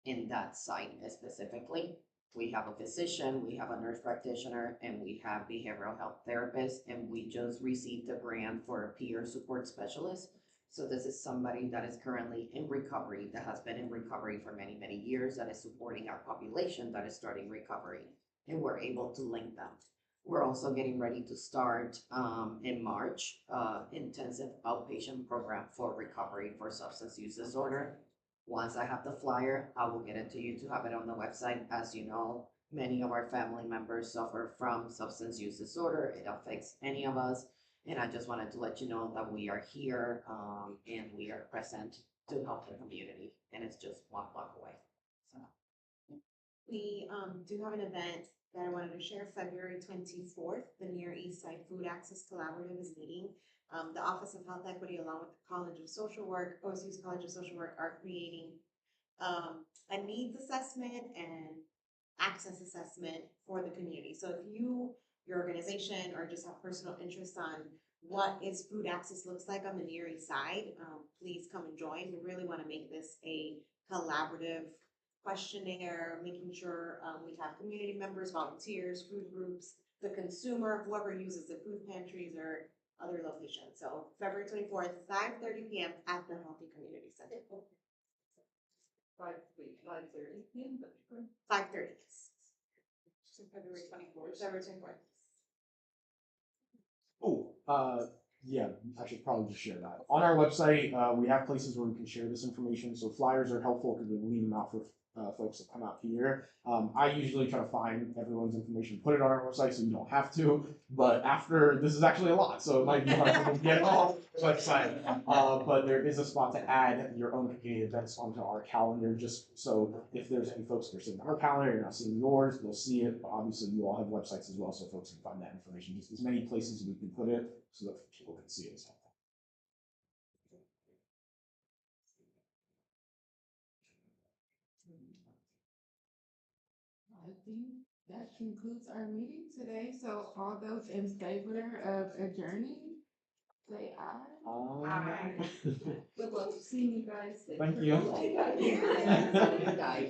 in that site specifically. We have a physician, we have a nurse practitioner, and we have behavioral health therapists, and we just received a grant for a peer support specialist. So this is somebody that is currently in recovery, that has been in recovery for many, many years, that is supporting our population that is starting recovery, and we're able to link them. We're also getting ready to start in March, intensive outpatient program for recovery for substance use disorder. Once I have the flyer, I will get it to you to have it on the website. As you know, many of our family members suffer from substance use disorder. It affects any of us. And I just wanted to let you know that we are here and we are present to help the community. And it's just 1 block away. So We do have an event that I wanted to share, February 24th, the Near East Side Food Access Collaborative is meeting. The Office of Health Equity, along with the College of Social Work, OSU's College of Social Work, are creating a needs assessment and access assessment for the community. So if you, your organization, or just have personal interest on what is food access looks like on the Near East Side, please come and join. We really want to make this a collaborative questionnaire, making sure we have community members, volunteers, food groups, the consumer, whoever uses the food pantries or other locations. So February 24th, 5:30 p.m. at the Healthy Community Center. 5:30 p.m. 5:30. So February 24th. February 24th. Oh, yeah, I should probably just share that. On our website, we have places where we can share this information. So flyers are helpful because we leave them out for folks that come out here. I usually try to find everyone's information, put it on our website so you don't have to. But after, this is actually a lot, so it might be hard to get all the website. But there is a spot to add your own community events onto our calendar, just so if there's any folks that are seeing our calendar, you're not seeing yours, they'll see it. But obviously, you all have websites as well, so folks can find that information. Just as many places as we can put it so that people can see it as helpful. I think that concludes our meeting today. So all those in favor of adjourning, say aye. Aye. Good luck seeing you guys. Thank you. Guys.